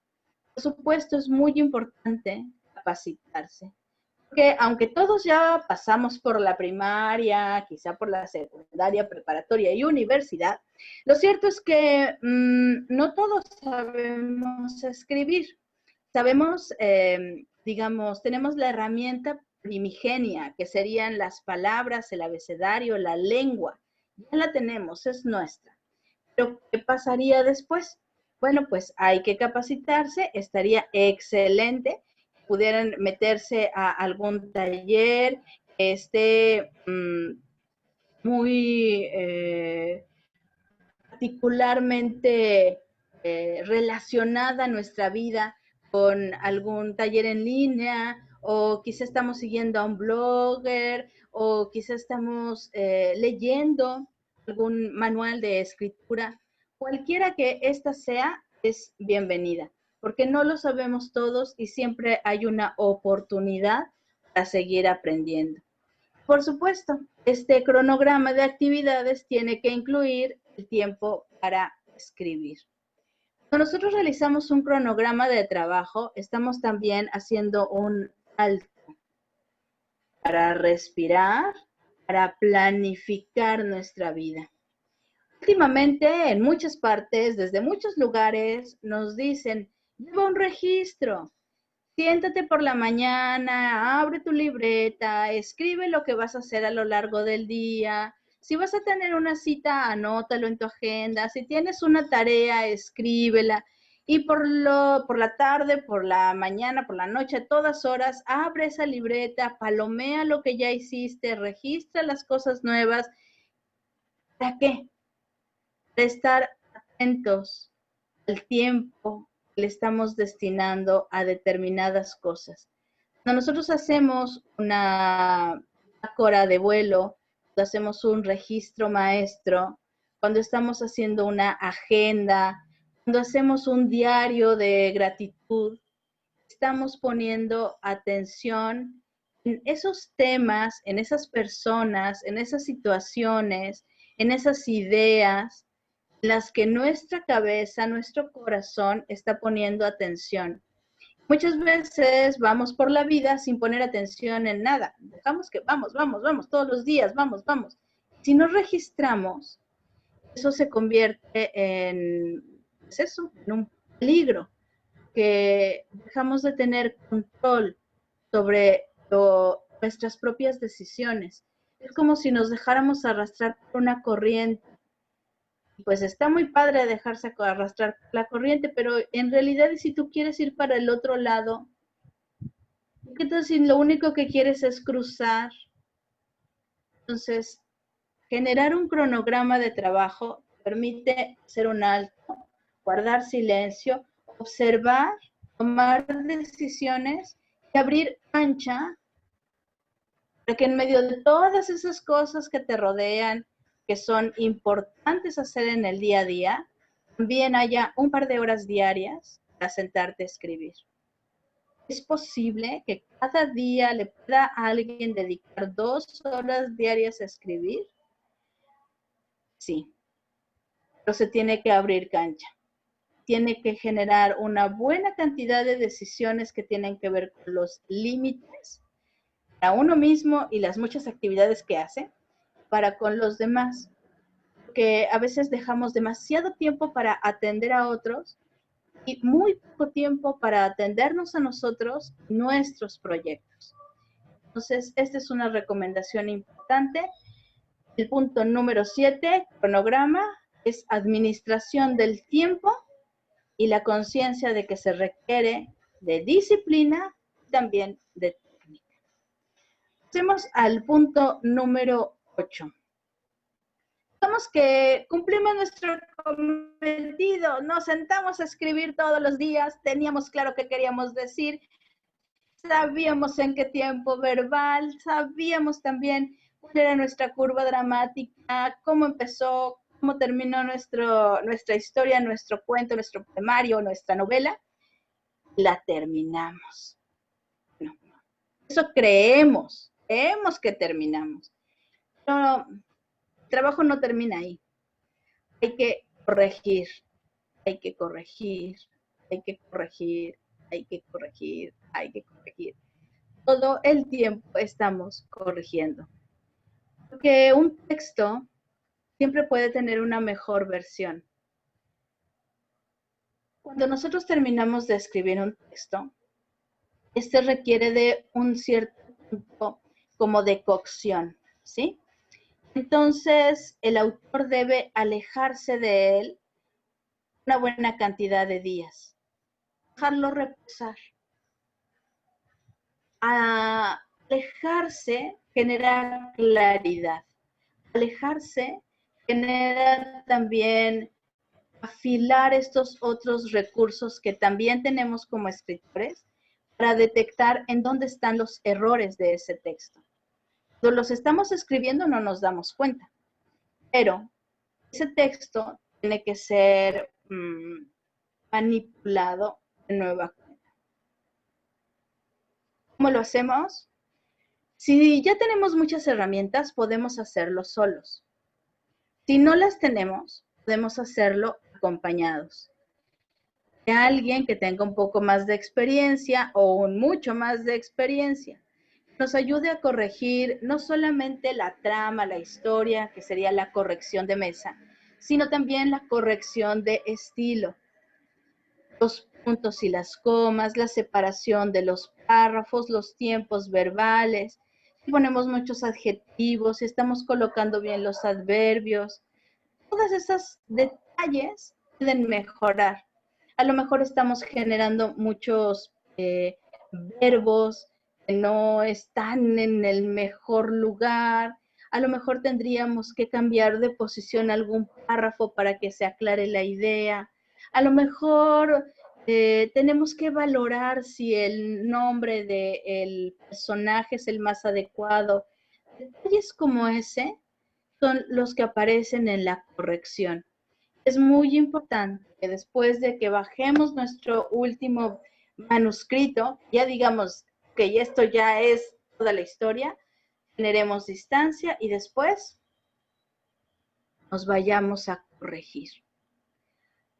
Por supuesto, es muy importante capacitarse, porque aunque todos ya pasamos por la primaria, quizá por la secundaria, preparatoria y universidad, lo cierto es que no todos sabemos escribir. Sabemos, digamos, tenemos la herramienta primigenia, que serían las palabras, el abecedario, la lengua. Ya la tenemos, es nuestra. Pero, ¿qué pasaría después? Bueno, pues hay que capacitarse, estaría excelente. Pudieran meterse a algún taller que esté muy particularmente relacionada a nuestra vida con algún taller en línea, o quizá estamos siguiendo a un blogger, o quizá estamos leyendo algún manual de escritura. Cualquiera que ésta sea, es bienvenida, porque no lo sabemos todos y siempre hay una oportunidad para seguir aprendiendo. Por supuesto, este cronograma de actividades tiene que incluir el tiempo para escribir. Cuando nosotros realizamos un cronograma de trabajo, estamos también haciendo un alto para respirar, para planificar nuestra vida. Últimamente, en muchas partes, desde muchos lugares, nos dicen, lleva un registro. Siéntate por la mañana, abre tu libreta, escribe lo que vas a hacer a lo largo del día. Si vas a tener una cita, anótalo en tu agenda. Si tienes una tarea, escríbela. Y por la tarde, por la mañana, por la noche, a todas horas, abre esa libreta, palomea lo que ya hiciste, registra las cosas nuevas. ¿Para qué? Para estar atentos al tiempo que le estamos destinando a determinadas cosas. Cuando nosotros hacemos una bitácora de vuelo, cuando hacemos un registro maestro, cuando estamos haciendo una agenda, cuando hacemos un diario de gratitud, estamos poniendo atención en esos temas, en esas personas, en esas situaciones, en esas ideas en las que nuestra cabeza, nuestro corazón está poniendo atención. Muchas veces vamos por la vida sin poner atención en nada. Dejamos que vamos, todos los días, vamos. Si no registramos, eso se convierte en, pues eso, en un peligro, que dejamos de tener control sobre nuestras propias decisiones. Es como si nos dejáramos arrastrar por una corriente. Pues está muy padre dejarse arrastrar por la corriente, pero en realidad si tú quieres ir para el otro lado, ¿qué tal si lo único que quieres es cruzar? Entonces, generar un cronograma de trabajo permite hacer un alto, guardar silencio, observar, tomar decisiones y abrir cancha para que en medio de todas esas cosas que te rodean, que son importantes hacer en el día a día, también haya un par de horas diarias para sentarte a escribir. ¿Es posible que cada día le pueda a alguien dedicar 2 horas diarias a escribir? Sí, pero se tiene que abrir cancha. Tiene que generar una buena cantidad de decisiones que tienen que ver con los límites a uno mismo y las muchas actividades que hace, para con los demás, que a veces dejamos demasiado tiempo para atender a otros y muy poco tiempo para atendernos a nosotros, nuestros proyectos. Entonces, esta es una recomendación importante. El punto número 7, cronograma, es administración del tiempo y la conciencia de que se requiere de disciplina y también de técnica. Pasemos al punto número 8. Digamos que cumplimos nuestro cometido, nos sentamos a escribir todos los días, teníamos claro qué queríamos decir, sabíamos en qué tiempo verbal, sabíamos también cuál era nuestra curva dramática, cómo empezó, cómo terminó nuestra historia, nuestro cuento, nuestro poemario, nuestra novela. La terminamos. No, eso creemos que terminamos. Pero el trabajo no termina ahí. Hay que corregir, hay que corregir, hay que corregir, hay que corregir, hay que corregir. Todo el tiempo estamos corrigiendo. Porque un texto siempre puede tener una mejor versión. Cuando nosotros terminamos de escribir un texto, este requiere de un cierto punto como de cocción, ¿sí? Entonces, el autor debe alejarse de él una buena cantidad de días, dejarlo reposar. Alejarse genera claridad. Alejarse genera también afilar estos otros recursos que también tenemos como escritores para detectar en dónde están los errores de ese texto. Cuando los estamos escribiendo no nos damos cuenta, pero ese texto tiene que ser manipulado de nueva cuenta. ¿Cómo lo hacemos? Si ya tenemos muchas herramientas, podemos hacerlo solos. Si no las tenemos, podemos hacerlo acompañados de alguien que tenga un poco más de experiencia o mucho más de experiencia. Nos ayude a corregir no solamente la trama, la historia, que sería la corrección de mesa, sino también la corrección de estilo. Los puntos y las comas, la separación de los párrafos, los tiempos verbales, si ponemos muchos adjetivos, si estamos colocando bien los adverbios, todos esos detalles pueden mejorar. A lo mejor estamos generando muchos verbos que no están en el mejor lugar. A lo mejor tendríamos que cambiar de posición algún párrafo para que se aclare la idea. A lo mejor tenemos que valorar si el nombre del personaje es el más adecuado. Detalles como ese son los que aparecen en la corrección. Es muy importante que después de que bajemos nuestro último manuscrito, ya digamos que esto ya es toda la historia, generemos distancia y después nos vayamos a corregir.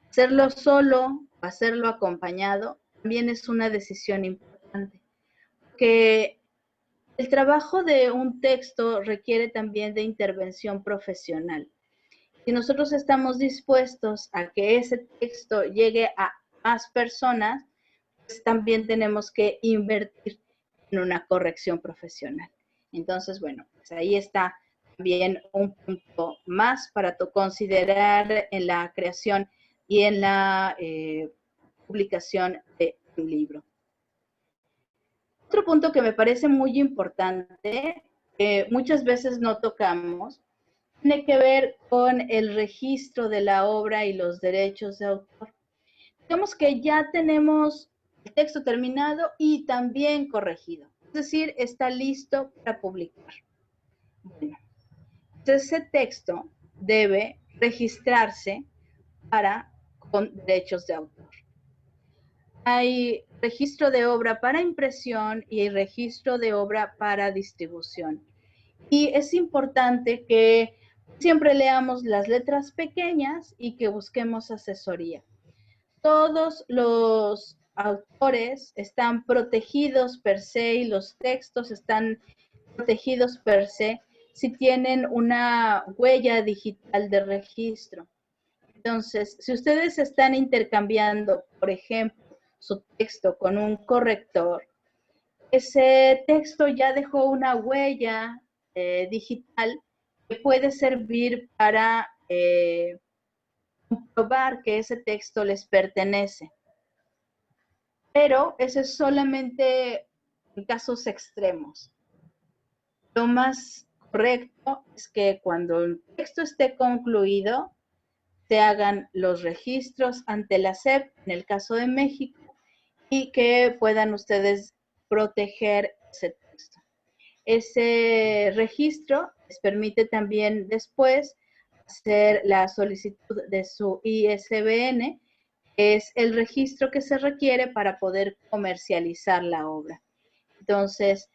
Hacerlo solo, hacerlo acompañado, también es una decisión importante, porque el trabajo de un texto requiere también de intervención profesional. Si nosotros estamos dispuestos a que ese texto llegue a más personas, pues también tenemos que invertir en una corrección profesional. Entonces, bueno, pues ahí está también un punto más para considerar en la creación y en la publicación de un libro. Otro punto que me parece muy importante, que muchas veces no tocamos, tiene que ver con el registro de la obra y los derechos de autor. Digamos que ya tenemos el texto terminado y también corregido. Es decir, está listo para publicar. Bueno, ese texto debe registrarse con derechos de autor. Hay registro de obra para impresión y hay registro de obra para distribución. Y es importante que siempre leamos las letras pequeñas y que busquemos asesoría. Todos los autores están protegidos per se y los textos están protegidos per se si tienen una huella digital de registro. Entonces, si ustedes están intercambiando, por ejemplo, su texto con un corrector, ese texto ya dejó una huella digital que puede servir para comprobar que ese texto les pertenece. Pero eso es solamente en casos extremos. Lo más correcto es que cuando el texto esté concluido, se hagan los registros ante la SEP, en el caso de México, y que puedan ustedes proteger ese texto. Ese registro les permite también después hacer la solicitud de su ISBN, que es el registro que se requiere para poder comercializar la obra. Entonces,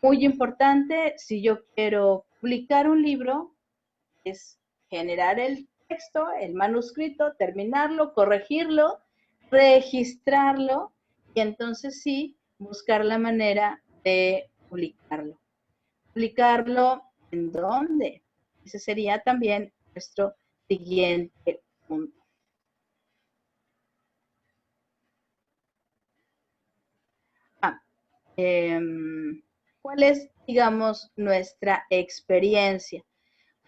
muy importante, si yo quiero publicar un libro, es generar el texto, el manuscrito, terminarlo, corregirlo, registrarlo y entonces sí, buscar la manera de publicarlo. ¿Publicarlo en dónde? Ese sería también nuestro siguiente punto. ¿Cuál es, digamos, nuestra experiencia?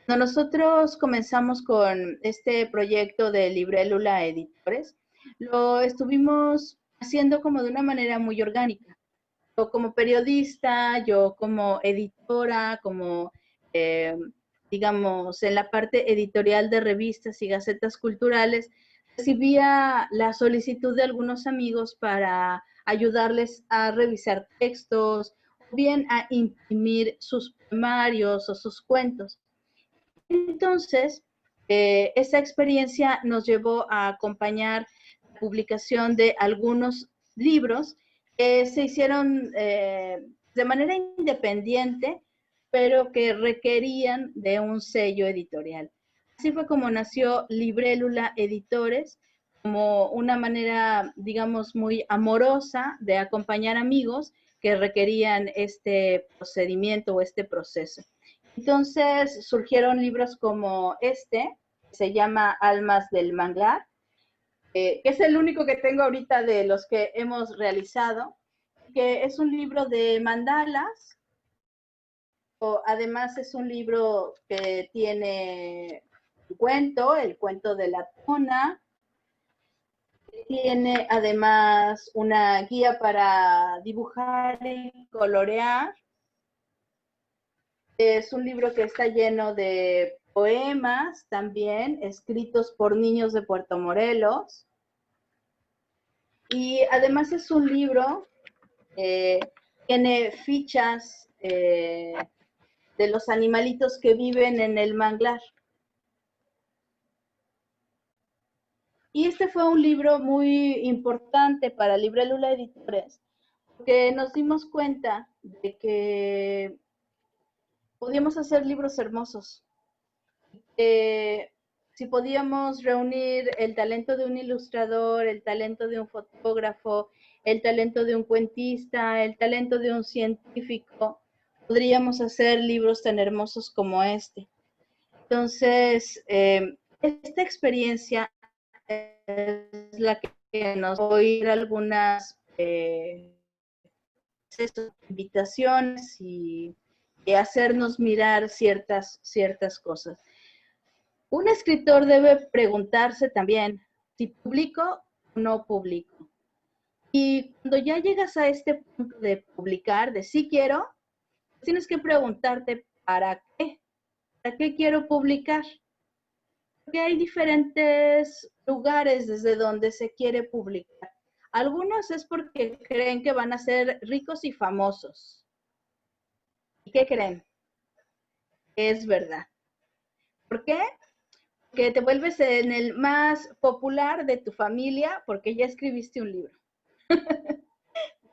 Cuando nosotros comenzamos con este proyecto de Librélula Editores, lo estuvimos haciendo como de una manera muy orgánica. Yo como periodista, yo como editora, como, digamos, en la parte editorial de revistas y gacetas culturales, recibía la solicitud de algunos amigos para ayudarles a revisar textos, o bien a imprimir sus poemarios o sus cuentos. Entonces, esa experiencia nos llevó a acompañar la publicación de algunos libros que se hicieron de manera independiente, pero que requerían de un sello editorial. Así fue como nació Librélula Editores, como una manera, digamos, muy amorosa de acompañar amigos que requerían este procedimiento o este proceso. Entonces surgieron libros como este, que se llama Almas del Manglar, que es el único que tengo ahorita de los que hemos realizado, que es un libro de mandalas, o además es un libro que tiene un cuento, el cuento de la tona, tiene además una guía para dibujar y colorear. Es un libro que está lleno de poemas también, escritos por niños de Puerto Morelos. Y además es un libro, tiene fichas de los animalitos que viven en el manglar. Y este fue un libro muy importante para Librélula Editores, porque nos dimos cuenta de que podíamos hacer libros hermosos. Si podíamos reunir el talento de un ilustrador, el talento de un fotógrafo, el talento de un cuentista, el talento de un científico, podríamos hacer libros tan hermosos como este. Entonces, esta experiencia es la que nos oír algunas invitaciones y hacernos mirar ciertas cosas. Un escritor debe preguntarse también si publico o no publico. Y cuando ya llegas a este punto de publicar, de sí quiero, tienes que preguntarte ¿para qué? ¿Para qué quiero publicar? Porque hay diferentes lugares desde donde se quiere publicar. Algunos es porque creen que van a ser ricos y famosos. ¿Y qué creen? Es verdad. ¿Por qué? Que te vuelves en el más popular de tu familia porque ya escribiste un libro.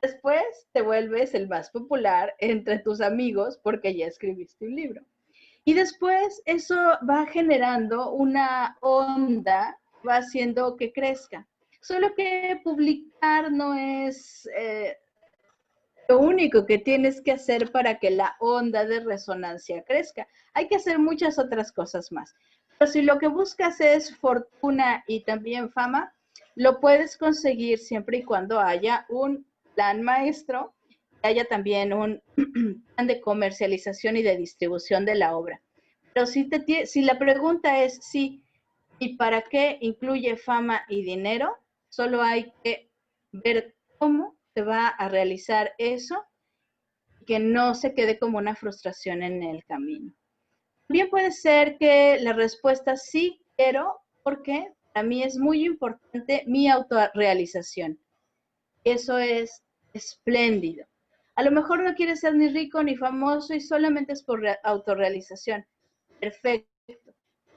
Después te vuelves el más popular entre tus amigos porque ya escribiste un libro. Y después eso va generando una onda, va haciendo que crezca. Solo que publicar no es lo único que tienes que hacer para que la onda de resonancia crezca. Hay que hacer muchas otras cosas más. Pero si lo que buscas es fortuna y también fama, lo puedes conseguir siempre y cuando haya un plan maestro, y haya también un plan de comercialización y de distribución de la obra. Pero si la pregunta es sí, ¿y para qué incluye fama y dinero? Solo hay que ver cómo se va a realizar eso y que no se quede como una frustración en el camino. También puede ser que la respuesta sí quiero, porque para mí es muy importante mi autorrealización. Eso es espléndido. A lo mejor no quieres ser ni rico ni famoso y solamente es por autorrealización. Perfecto.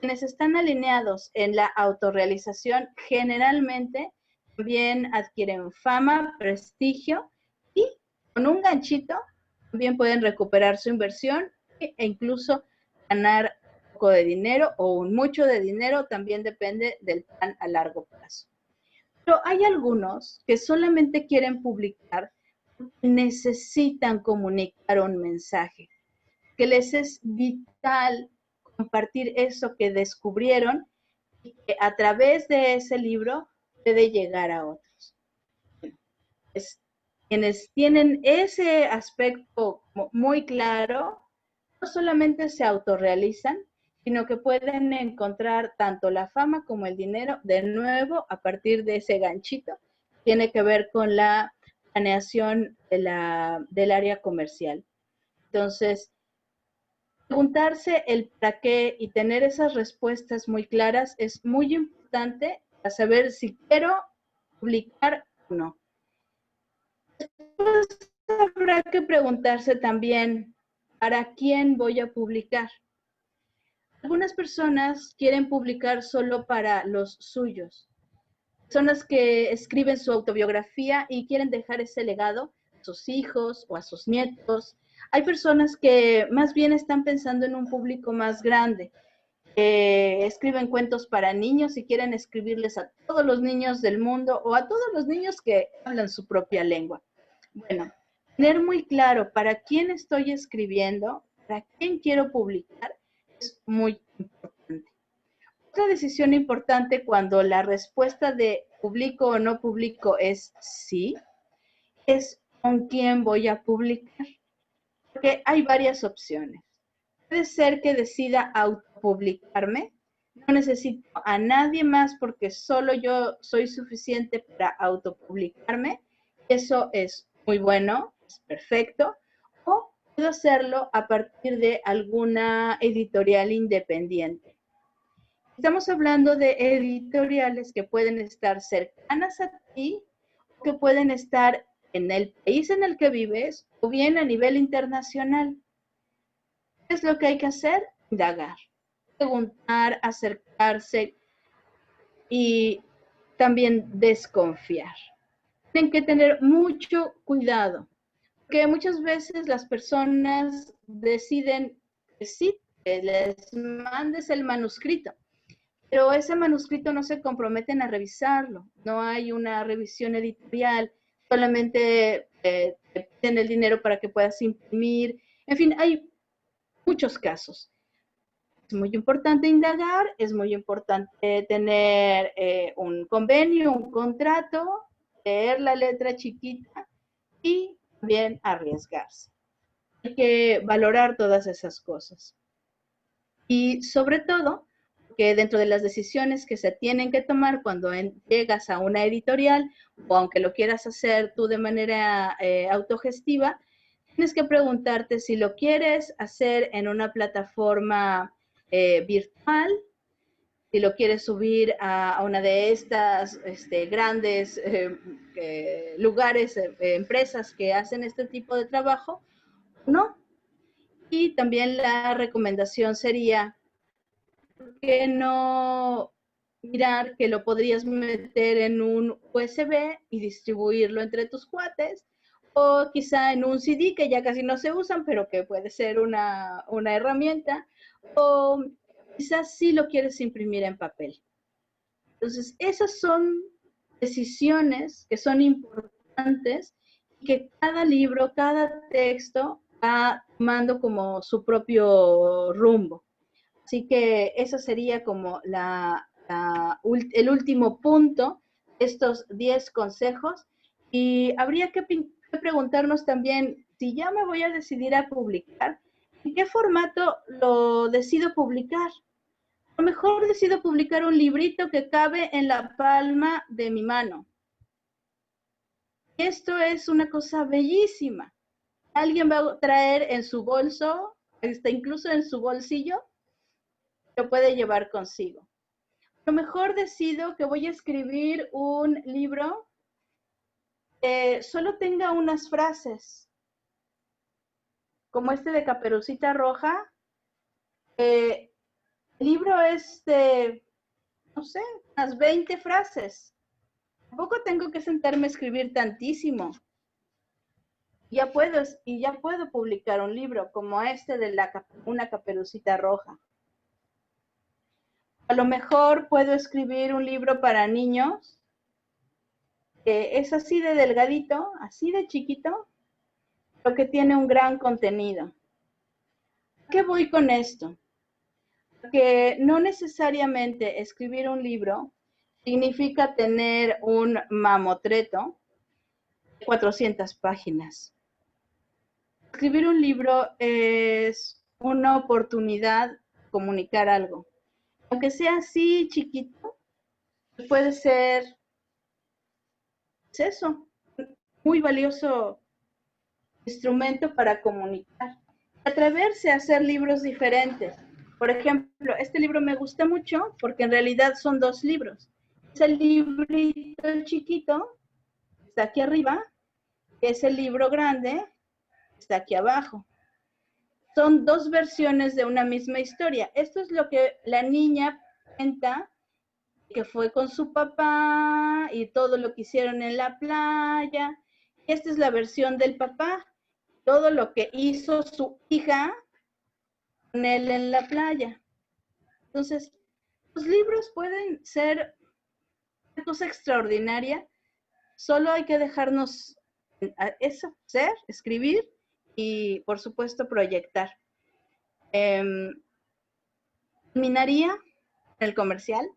Quienes están alineados en la autorrealización generalmente también adquieren fama, prestigio y con un ganchito también pueden recuperar su inversión e incluso ganar un poco de dinero o un mucho de dinero, también depende del plan a largo plazo. Pero hay algunos que solamente quieren publicar, necesitan comunicar un mensaje, que les es vital compartir eso que descubrieron y que a través de ese libro puede llegar a otros. Es, quienes tienen ese aspecto muy claro, no solamente se autorrealizan, sino que pueden encontrar tanto la fama como el dinero de nuevo a partir de ese ganchito. Tiene que ver con la planeación del área comercial. Entonces, preguntarse el para qué y tener esas respuestas muy claras es muy importante para saber si quiero publicar o no. Después habrá que preguntarse también, ¿para quién voy a publicar? Algunas personas quieren publicar solo para los suyos. Personas que escriben su autobiografía y quieren dejar ese legado a sus hijos o a sus nietos. Hay personas que más bien están pensando en un público más grande. Escriben cuentos para niños y quieren escribirles a todos los niños del mundo o a todos los niños que hablan su propia lengua. Bueno, tener muy claro para quién estoy escribiendo, para quién quiero publicar, es muy importante. Otra decisión importante cuando la respuesta de publico o no publico es sí, es con quién voy a publicar. Porque hay varias opciones. Puede ser que decida autopublicarme. No necesito a nadie más porque solo yo soy suficiente para autopublicarme. Eso es muy bueno, es perfecto. O puedo hacerlo a partir de alguna editorial independiente. Estamos hablando de editoriales que pueden estar cercanas a ti, que pueden estar en el país en el que vives o bien a nivel internacional. ¿Qué es lo que hay que hacer? Indagar, preguntar, acercarse y también desconfiar. Tienen que tener mucho cuidado, porque muchas veces las personas deciden que sí, que les mandes el manuscrito, pero ese manuscrito no se comprometen a revisarlo, no hay una revisión editorial, solamente te piden el dinero para que puedas imprimir, en fin, hay muchos casos. Es muy importante indagar, es muy importante tener un convenio, un contrato, leer la letra chiquita y también arriesgarse. Hay que valorar todas esas cosas. Y sobre todo, que dentro de las decisiones que se tienen que tomar cuando llegas a una editorial, o aunque lo quieras hacer tú de manera autogestiva, tienes que preguntarte si lo quieres hacer en una plataforma virtual, si lo quieres subir a una de estas grandes lugares, empresas que hacen este tipo de trabajo, no. Y también la recomendación sería que no mirar que lo podrías meter en un USB y distribuirlo entre tus cuates, o quizá en un CD que ya casi no se usan, pero que puede ser una herramienta, o quizás sí lo quieres imprimir en papel. Entonces, esas son decisiones que son importantes que cada libro, cada texto va tomando como su propio rumbo. Así que eso sería como el último punto, estos 10 consejos. Y habría que preguntarnos también, si ya me voy a decidir a publicar, ¿en qué formato lo decido publicar? A lo mejor decido publicar un librito que cabe en la palma de mi mano. Esto es una cosa bellísima. Alguien va a traer en su bolso, incluso en su bolsillo, lo puede llevar consigo. A lo mejor decido que voy a escribir un libro que solo tenga unas frases, como este de Caperucita Roja. El libro es de, no sé, unas 20 frases. Tampoco tengo que sentarme a escribir tantísimo. Y ya puedo publicar un libro como este de una Caperucita Roja. A lo mejor puedo escribir un libro para niños que es así de delgadito, así de chiquito, pero que tiene un gran contenido. ¿A qué voy con esto? Que no necesariamente escribir un libro significa tener un mamotreto de 400 páginas. Escribir un libro es una oportunidad de comunicar algo. Aunque sea así chiquito, puede ser, es eso, muy valioso instrumento para comunicar. Atreverse a hacer libros diferentes. Por ejemplo, este libro me gusta mucho porque en realidad son 2 libros. Es el librito chiquito, está aquí arriba, es el libro grande, está aquí abajo. Son 2 versiones de una misma historia. Esto es lo que la niña cuenta, que fue con su papá y todo lo que hicieron en la playa. Esta es la versión del papá, todo lo que hizo su hija con él en la playa. Entonces, los libros pueden ser una cosa extraordinaria, solo hay que dejarnos eso, ser, escribir y, por supuesto, proyectar. Terminaría el comercial.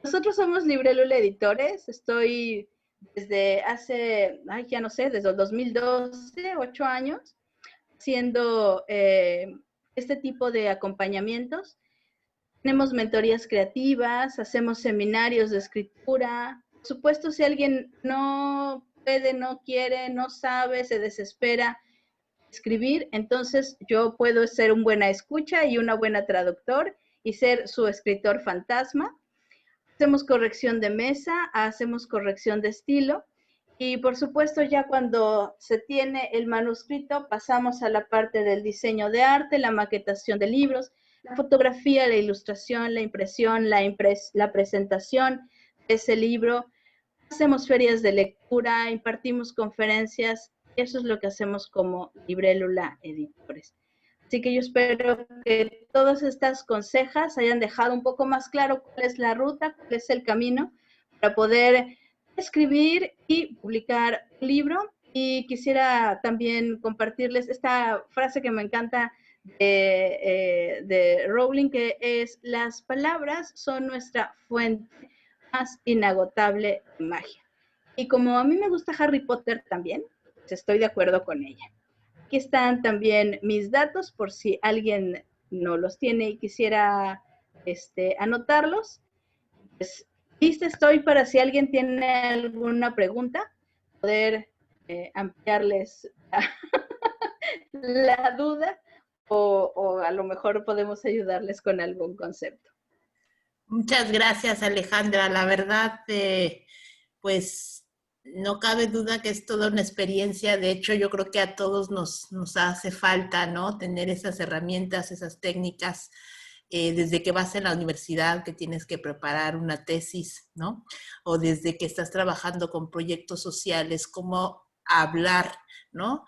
Nosotros somos Librélula Editores. Estoy desde hace, ya no sé, desde el 2012, 8 años, haciendo este tipo de acompañamientos. Tenemos mentorías creativas, hacemos seminarios de escritura. Por supuesto, si alguien no puede, no quiere, no sabe, se desespera escribir, entonces yo puedo ser una buena escucha y una buena traductor y ser su escritor fantasma. Hacemos corrección de mesa, hacemos corrección de estilo y por supuesto ya cuando se tiene el manuscrito pasamos a la parte del diseño de arte, la maquetación de libros, la fotografía, la ilustración, la impresión, la presentación de ese libro. Hacemos ferias de lectura, impartimos conferencias. Eso es lo que hacemos como Librélula Editores. Así que yo espero que todas estas consejas hayan dejado un poco más claro cuál es la ruta, cuál es el camino para poder escribir y publicar un libro. Y quisiera también compartirles esta frase que me encanta de Rowling, que es: las palabras son nuestra fuente más inagotable de magia. Y como a mí me gusta Harry Potter también, pues estoy de acuerdo con ella. Aquí están también mis datos por si alguien no los tiene y quisiera anotarlos. Pues, lista estoy para si alguien tiene alguna pregunta, poder ampliarles la duda o a lo mejor podemos ayudarles con algún concepto. Muchas gracias, Alejandra. La verdad, pues no cabe duda que es toda una experiencia. De hecho, yo creo que a todos nos hace falta, ¿no? Tener esas herramientas, esas técnicas, desde que vas en la universidad, que tienes que preparar una tesis, ¿no? O desde que estás trabajando con proyectos sociales, cómo a hablar, ¿no?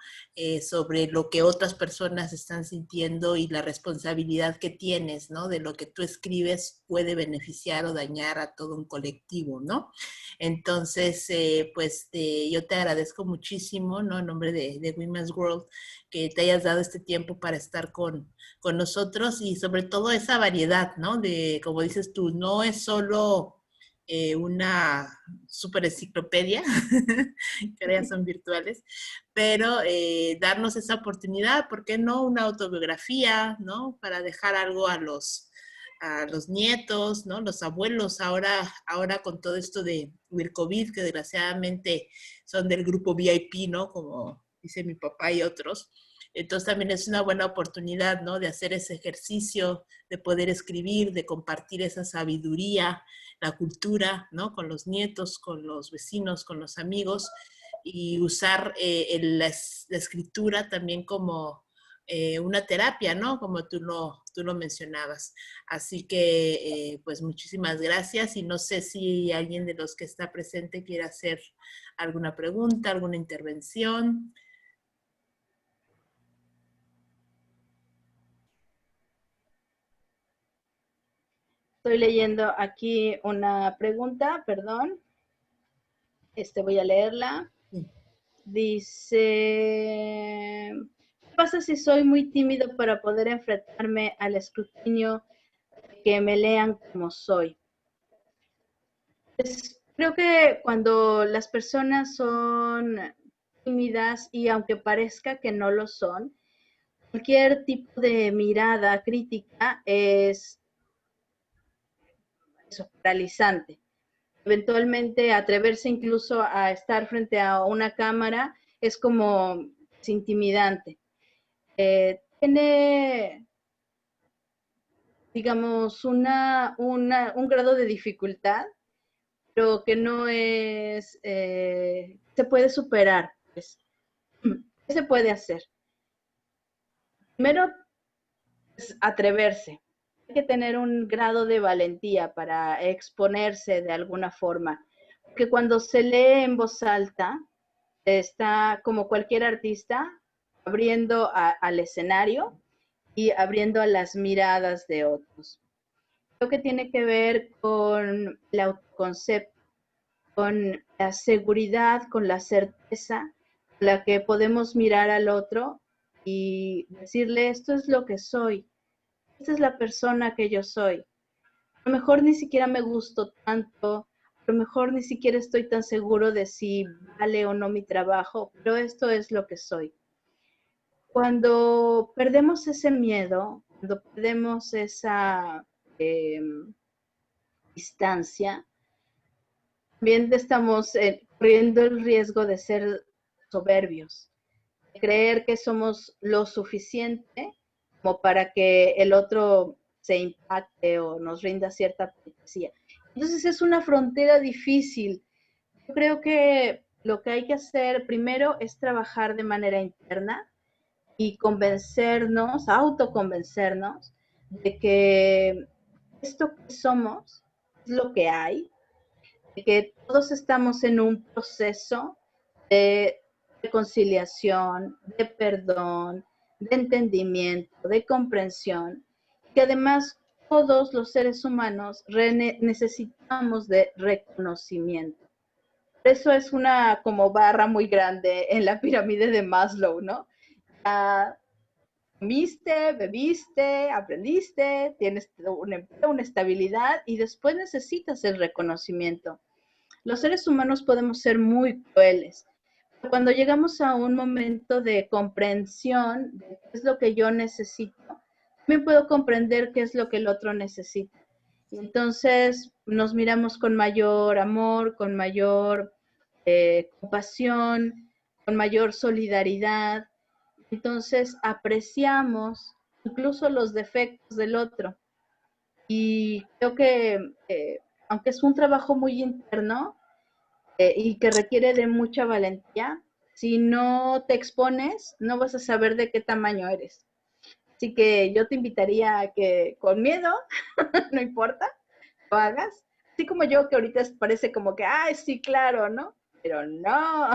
Sobre lo que otras personas están sintiendo y la responsabilidad que tienes, ¿no? De lo que tú escribes puede beneficiar o dañar a todo un colectivo, ¿no? Entonces, pues yo te agradezco muchísimo, ¿no? En nombre de Women's World, que te hayas dado este tiempo para estar con nosotros y sobre todo esa variedad, ¿no? De, como dices tú, no es solo una super enciclopedia, que ya son virtuales, pero darnos esa oportunidad, ¿por qué no? Una autobiografía, ¿no? Para dejar algo a los nietos, ¿no? Los abuelos, ahora con todo esto del COVID, que desgraciadamente son del grupo VIP, ¿no? Como dice mi papá y otros. Entonces también es una buena oportunidad, ¿no? De hacer ese ejercicio, de poder escribir, de compartir esa sabiduría, la cultura, ¿no? Con los nietos, con los vecinos, con los amigos, y usar la escritura también como una terapia, ¿no? Como tú lo mencionabas. Así que, pues muchísimas gracias y no sé si alguien de los que está presente quiere hacer alguna pregunta, alguna intervención. Estoy leyendo aquí una pregunta, perdón. Voy a leerla. Dice, ¿qué pasa si soy muy tímido para poder enfrentarme al escrutinio que me lean como soy? Pues, creo que cuando las personas son tímidas y aunque parezca que no lo son, cualquier tipo de mirada crítica es paralizante. Eventualmente atreverse incluso a estar frente a una cámara es como es intimidante. Tiene, digamos, un grado de dificultad, pero que no es, se puede superar. Pues. ¿Qué se puede hacer? Primero, es atreverse. Hay que tener un grado de valentía para exponerse de alguna forma. Porque cuando se lee en voz alta, está como cualquier artista abriendo al escenario y abriendo a las miradas de otros. Creo que tiene que ver con el autoconcepto, con la seguridad, con la certeza, con la que podemos mirar al otro y decirle, esto es lo que soy, esta es la persona que yo soy. A lo mejor ni siquiera me gusto tanto, a lo mejor ni siquiera estoy tan seguro de si vale o no mi trabajo, pero esto es lo que soy. Cuando perdemos ese miedo, cuando perdemos esa distancia, también estamos corriendo el riesgo de ser soberbios, de creer que somos lo suficiente como para que el otro se impacte o nos rinda cierta pleitesía. Entonces es una frontera difícil. Yo creo que lo que hay que hacer primero es trabajar de manera interna y convencernos, autoconvencernos de que esto que somos es lo que hay, de que todos estamos en un proceso de reconciliación, de perdón, de entendimiento, de comprensión, que además todos los seres humanos necesitamos de reconocimiento. Eso es una como barra muy grande en la pirámide de Maslow, ¿no? Ya comiste, bebiste, aprendiste, tienes un empleo, una estabilidad y después necesitas el reconocimiento. Los seres humanos podemos ser muy crueles. Cuando llegamos a un momento de comprensión de qué es lo que yo necesito, también puedo comprender qué es lo que el otro necesita. Y entonces nos miramos con mayor amor, con mayor compasión, con mayor solidaridad. Entonces apreciamos incluso los defectos del otro. Y creo que, aunque es un trabajo muy interno y que requiere de mucha valentía, si no te expones, no vas a saber de qué tamaño eres. Así que yo te invitaría a que con miedo, no importa, lo hagas. Así como yo, que ahorita parece como que, ay, sí, claro, ¿no? pero no.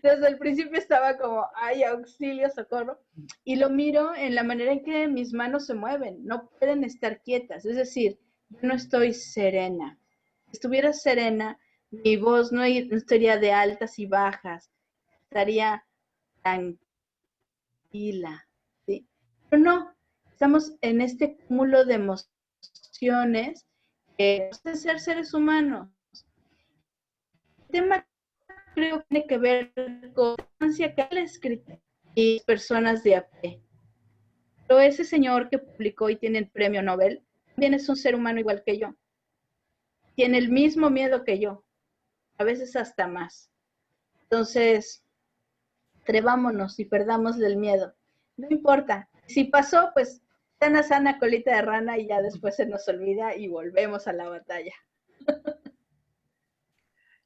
Desde el principio estaba como, ay, auxilio, socorro. Y lo miro en la manera en que mis manos se mueven, no pueden estar quietas. Es decir, yo no estoy serena. Si estuviera serena, mi voz no estaría de altas y bajas, estaría tranquila, ¿sí? Pero no, estamos en este cúmulo de emociones que nos hace ser seres humanos. El tema creo que tiene que ver con la ansia que la escrita y personas de a pie. Pero ese señor que publicó y tiene el premio Nobel también es un ser humano igual que yo. Tiene el mismo miedo que yo, a veces hasta más. Entonces, atrevámonos y perdámosle el miedo. No importa. Si pasó, pues sana, sana, colita de rana y ya después se nos olvida y volvemos a la batalla.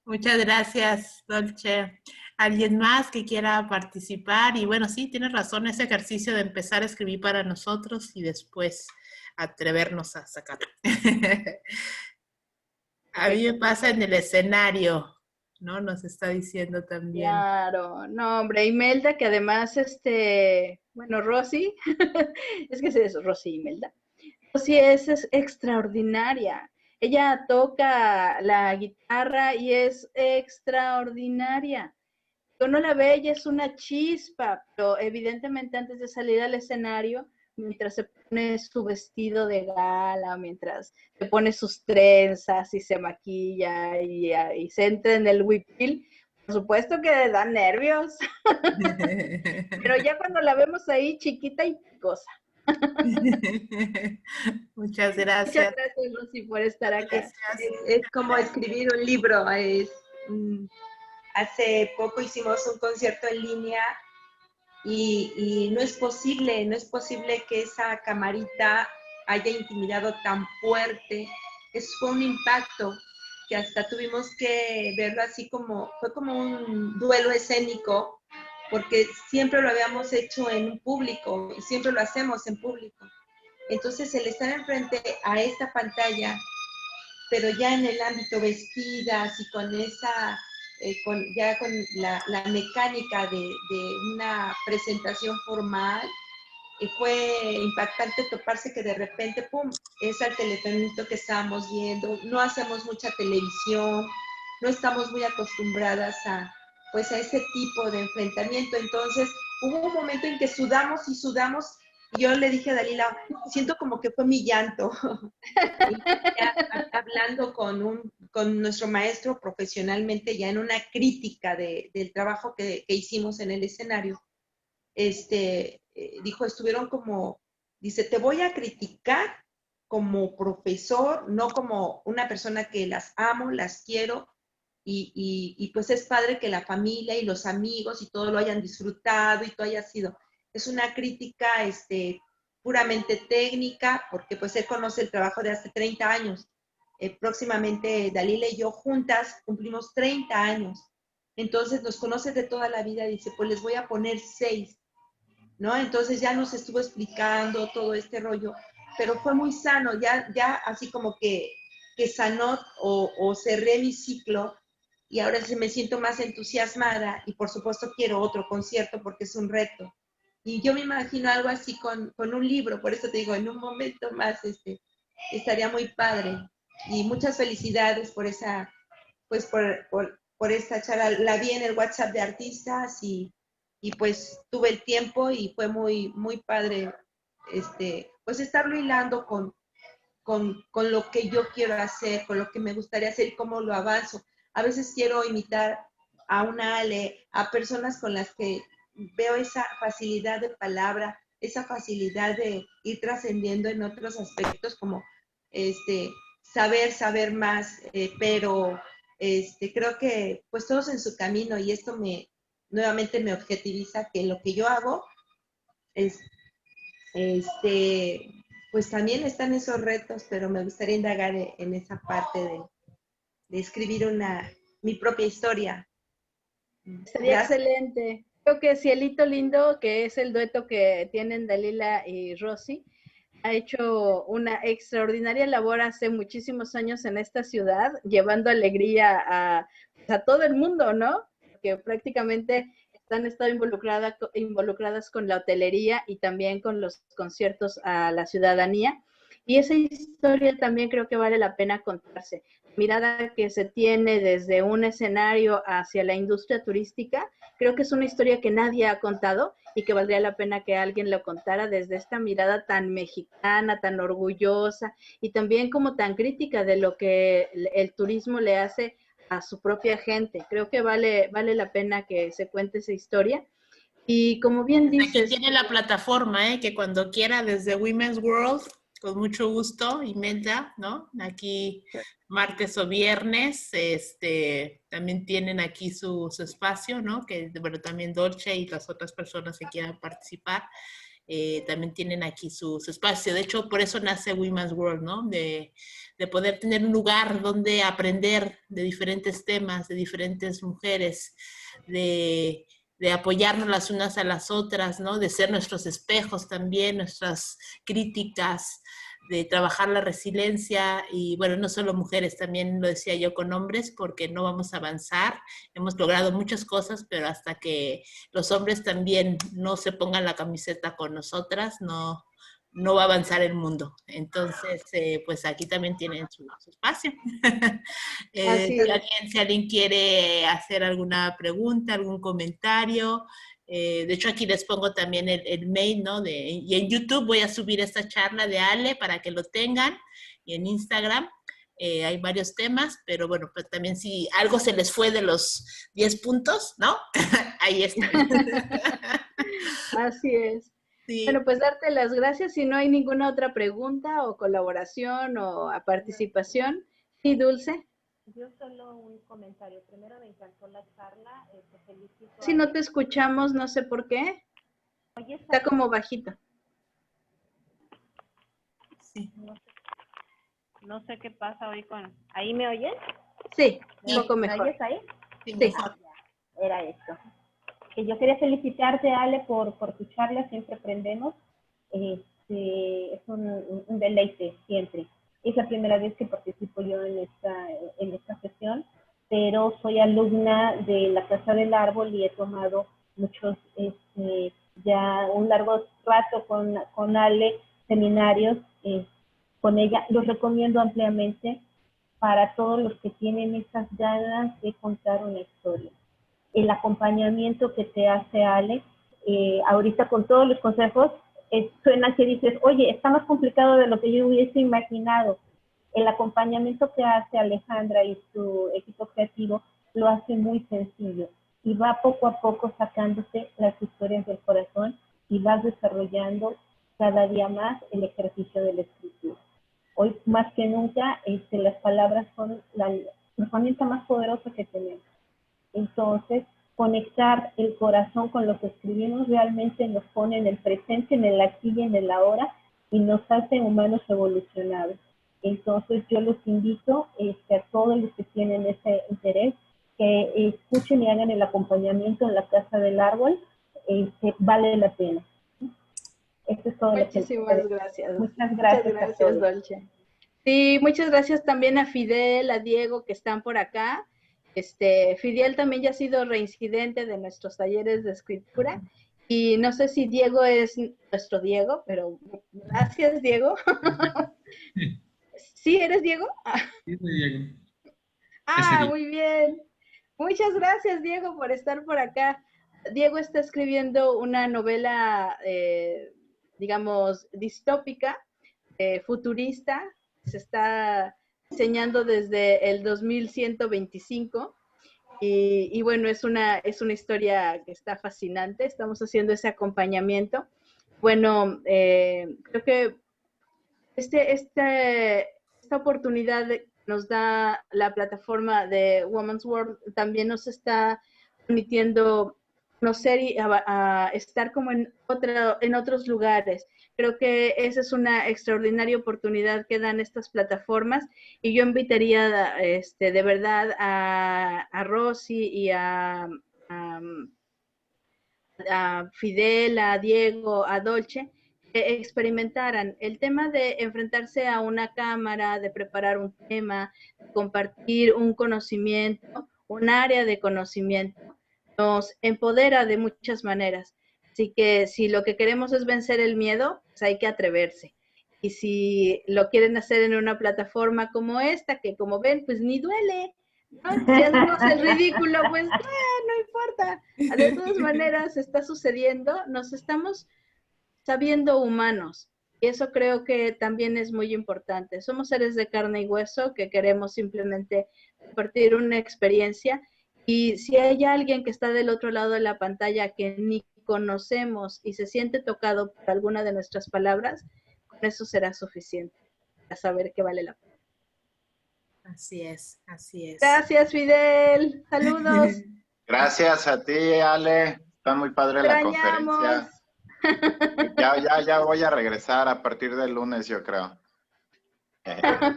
Muchas gracias, Dolce. ¿Alguien más que quiera participar? Y bueno, sí, tienes razón, ese ejercicio de empezar a escribir para nosotros y después atrevernos a sacarlo. A mí me pasa en el escenario, ¿no? Nos está diciendo también. Claro, no, hombre, Imelda, que además, bueno, Rosy, es que es eso, Rosy Imelda. Rosy es extraordinaria. Ella toca la guitarra y es extraordinaria. Uno la ve, ella es una chispa, pero evidentemente antes de salir al escenario, mientras se pone su vestido de gala, mientras se pone sus trenzas y se maquilla y se entra en el huipil, por supuesto que da nervios, pero ya cuando la vemos ahí chiquita y picosa. Muchas Muchas gracias. gracias, Rosy, por estar acá. Gracias. Es como escribir un libro. Hace poco hicimos un concierto en línea y no es posible que esa camarita haya intimidado tan fuerte. Eso fue un impacto que hasta tuvimos que verlo así como, fue como un duelo escénico, porque siempre lo habíamos hecho en un público y siempre lo hacemos en público. Entonces el estar enfrente a esta pantalla, pero ya en el ámbito vestidas y con esa, ya con la mecánica de una presentación formal, fue impactante toparse que de repente, pum, es el telefonito que estábamos viendo, no hacemos mucha televisión, no estamos muy acostumbradas a, pues, a ese tipo de enfrentamiento. Entonces, hubo un momento en que sudamos y sudamos, y yo le dije a Dalila, siento como que fue mi llanto. Y ya hablando con nuestro maestro profesionalmente, ya en una crítica del trabajo que hicimos en el escenario, dijo, estuvieron como, dice, te voy a criticar como profesor, no como una persona que las amo, las quiero, y pues es padre que la familia y los amigos y todo lo hayan disfrutado y todo haya sido. Es una crítica puramente técnica, porque pues él conoce el trabajo de hace 30 años. Próximamente Dalila y yo juntas cumplimos 30 años. Entonces nos conoce de toda la vida, dice, pues les voy a poner 6. ¿No? Entonces ya nos estuvo explicando todo este rollo, pero fue muy sano, ya así como que sanó o cerré mi ciclo y ahora sí me siento más entusiasmada y por supuesto quiero otro concierto porque es un reto. Y yo me imagino algo así con un libro, por eso te digo, en un momento más estaría muy padre. Y muchas felicidades por esa, pues por esta charla. La vi en el WhatsApp de artistas y pues tuve el tiempo y fue muy, muy padre pues estarlo hilando con lo que yo quiero hacer, con lo que me gustaría hacer y cómo lo avanzo. A veces quiero imitar a una Ale, a personas con las que veo esa facilidad de palabra, esa facilidad de ir trascendiendo en otros aspectos como saber más, pero creo que pues todos en su camino y esto nuevamente me objetiviza que lo que yo hago es, pues también están esos retos, pero me gustaría indagar en esa parte de escribir mi propia historia. Sería Gracias. excelente. Creo que Cielito Lindo, que es el dueto que tienen Dalila y Rosy, ha hecho una extraordinaria labor hace muchísimos años en esta ciudad, llevando alegría a todo el mundo, ¿no? Que prácticamente han estado involucradas con la hotelería y también con los conciertos a la ciudadanía. Y esa historia también creo que vale la pena contarse. Mirada que se tiene desde un escenario hacia la industria turística, creo que es una historia que nadie ha contado y que valdría la pena que alguien lo contara desde esta mirada tan mexicana, tan orgullosa y también como tan crítica de lo que el turismo le hace a su propia gente. Creo que vale la pena que se cuente esa historia. Y como bien dices... Aquí tiene la plataforma, que cuando quiera desde Women's World, con mucho gusto, inventa, ¿no? Aquí martes o viernes, también tienen aquí su espacio, ¿no? Que, bueno, también Dolce y las otras personas que quieran participar, también tienen aquí su espacio. De hecho, por eso nace Women's World, ¿no? De poder tener un lugar donde aprender de diferentes temas, de diferentes mujeres, de apoyarnos las unas a las otras, ¿no? De ser nuestros espejos también, nuestras críticas, de trabajar la resiliencia y, bueno, no solo mujeres, también lo decía yo con hombres, porque no vamos a avanzar. Hemos logrado muchas cosas, pero hasta que los hombres también no se pongan la camiseta con nosotras, no va a avanzar el mundo. Entonces, pues aquí también tienen su espacio. Si alguien quiere hacer alguna pregunta, algún comentario, de hecho aquí les pongo también el mail, ¿no? Y en YouTube voy a subir esta charla de Ale para que lo tengan, y en Instagram. Hay varios temas, pero bueno, pues también si algo se les fue de los 10 puntos, ¿no? Ahí está. Así es. Sí. Bueno, pues darte las gracias. Si no hay ninguna otra pregunta o colaboración o participación. Sí, Dulce. Yo solo un comentario. Primero, me encantó la charla. Te felicito. Si no te escuchamos, no sé por qué. Oye, está como bajito. Sí. No sé qué pasa hoy con... ¿Ahí me oyen? Sí, un poco mejor. ¿Me oyes ahí? Sí. Era esto. Que yo quería felicitarte, Ale, por tu charla. Siempre aprendemos. Es un deleite, siempre. Es la primera vez que participo yo en esta sesión, pero soy alumna de la Casa del Árbol y he tomado muchos, ya un largo rato con Ale, seminarios con ella. Los recomiendo ampliamente para todos los que tienen esas ganas de contar una historia. El acompañamiento que te hace Ale, ahorita con todos los consejos, suena que dices, oye, está más complicado de lo que yo hubiese imaginado. El acompañamiento que hace Alejandra y su equipo creativo lo hace muy sencillo y va poco a poco sacándote las historias del corazón y vas desarrollando cada día más el ejercicio de la escritura. Hoy más que nunca, las palabras son la herramienta más poderosa que tenemos. Entonces, conectar el corazón con lo que escribimos realmente nos pone en el presente, en el aquí y en el ahora, y nos hace humanos evolucionados. Entonces, yo los invito a todos los que tienen ese interés, que escuchen y hagan el acompañamiento en la Casa del Árbol, vale la pena. Esto es todo. Muchísimas gracias. Muchas gracias. Muchas gracias, Dolce. Sí, muchas gracias también a Fidel, a Diego, que están por acá. Fidel también ya ha sido reincidente de nuestros talleres de escritura. Y no sé si Diego es nuestro Diego, pero gracias, Diego. ¿Sí, eres Diego? Sí, soy Diego. Muy bien. Muchas gracias, Diego, por estar por acá. Diego está escribiendo una novela, digamos, distópica, futurista. Se está diseñando desde el 2125. Y bueno, es una historia que está fascinante. Estamos haciendo ese acompañamiento. Bueno, creo que esta oportunidad nos da la plataforma de Women's World, también nos está permitiendo conocer y a estar como en otros lugares. Creo que esa es una extraordinaria oportunidad que dan estas plataformas y yo invitaría de verdad a Rosy y a Fidel, a Diego, a Dolce, que experimentaran el tema de enfrentarse a una cámara, de preparar un tema, de compartir un conocimiento, un área de conocimiento, nos empodera de muchas maneras. Así que si lo que queremos es vencer el miedo, pues hay que atreverse. Y si lo quieren hacer en una plataforma como esta, que como ven, pues ni duele, ¿no? Si hacemos el ridículo, pues no importa. De todas maneras está sucediendo, nos estamos sabiendo humanos. Y eso creo que también es muy importante. Somos seres de carne y hueso que queremos simplemente compartir una experiencia. Y si hay alguien que está del otro lado de la pantalla que ni conocemos y se siente tocado por alguna de nuestras palabras, con eso será suficiente para saber que vale la pena. Así es, así es. Gracias, Fidel. Saludos. Gracias a ti, Ale. Está muy padre la conferencia. Ya voy a regresar a partir del lunes, yo creo.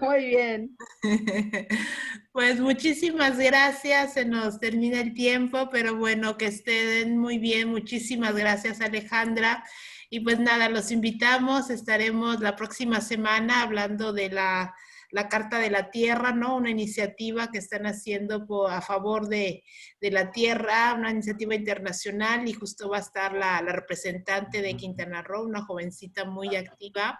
Muy bien. Pues muchísimas gracias, se nos termina el tiempo, pero bueno, que estén muy bien. Muchísimas gracias, Alejandra. Y pues nada, los invitamos, estaremos la próxima semana hablando de la Carta de la Tierra, ¿no? Una iniciativa que están haciendo a favor de la tierra, una iniciativa internacional, y justo va a estar la representante de Quintana Roo, una jovencita muy activa,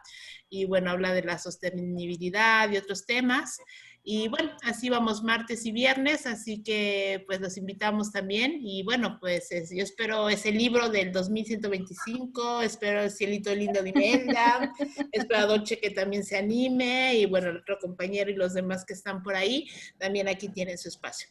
y bueno, habla de la sostenibilidad y otros temas. Y bueno, así vamos martes y viernes, así que pues los invitamos también. Y bueno, pues yo espero ese libro del 2125, espero el Cielito Lindo de Imelda, espero a Dolce que también se anime, y bueno, el otro compañero y los demás que están por ahí, también aquí tienen su espacio.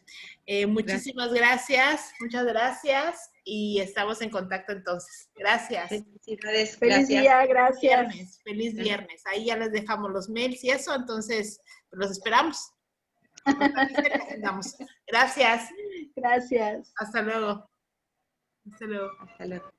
Muchísimas gracias, muchas gracias, y estamos en contacto entonces. Gracias. Felicidades. Feliz día, gracias. Feliz viernes. Ahí ya les dejamos los mails y eso, entonces los esperamos. Gracias. Gracias. Hasta luego. Hasta luego. Hasta luego.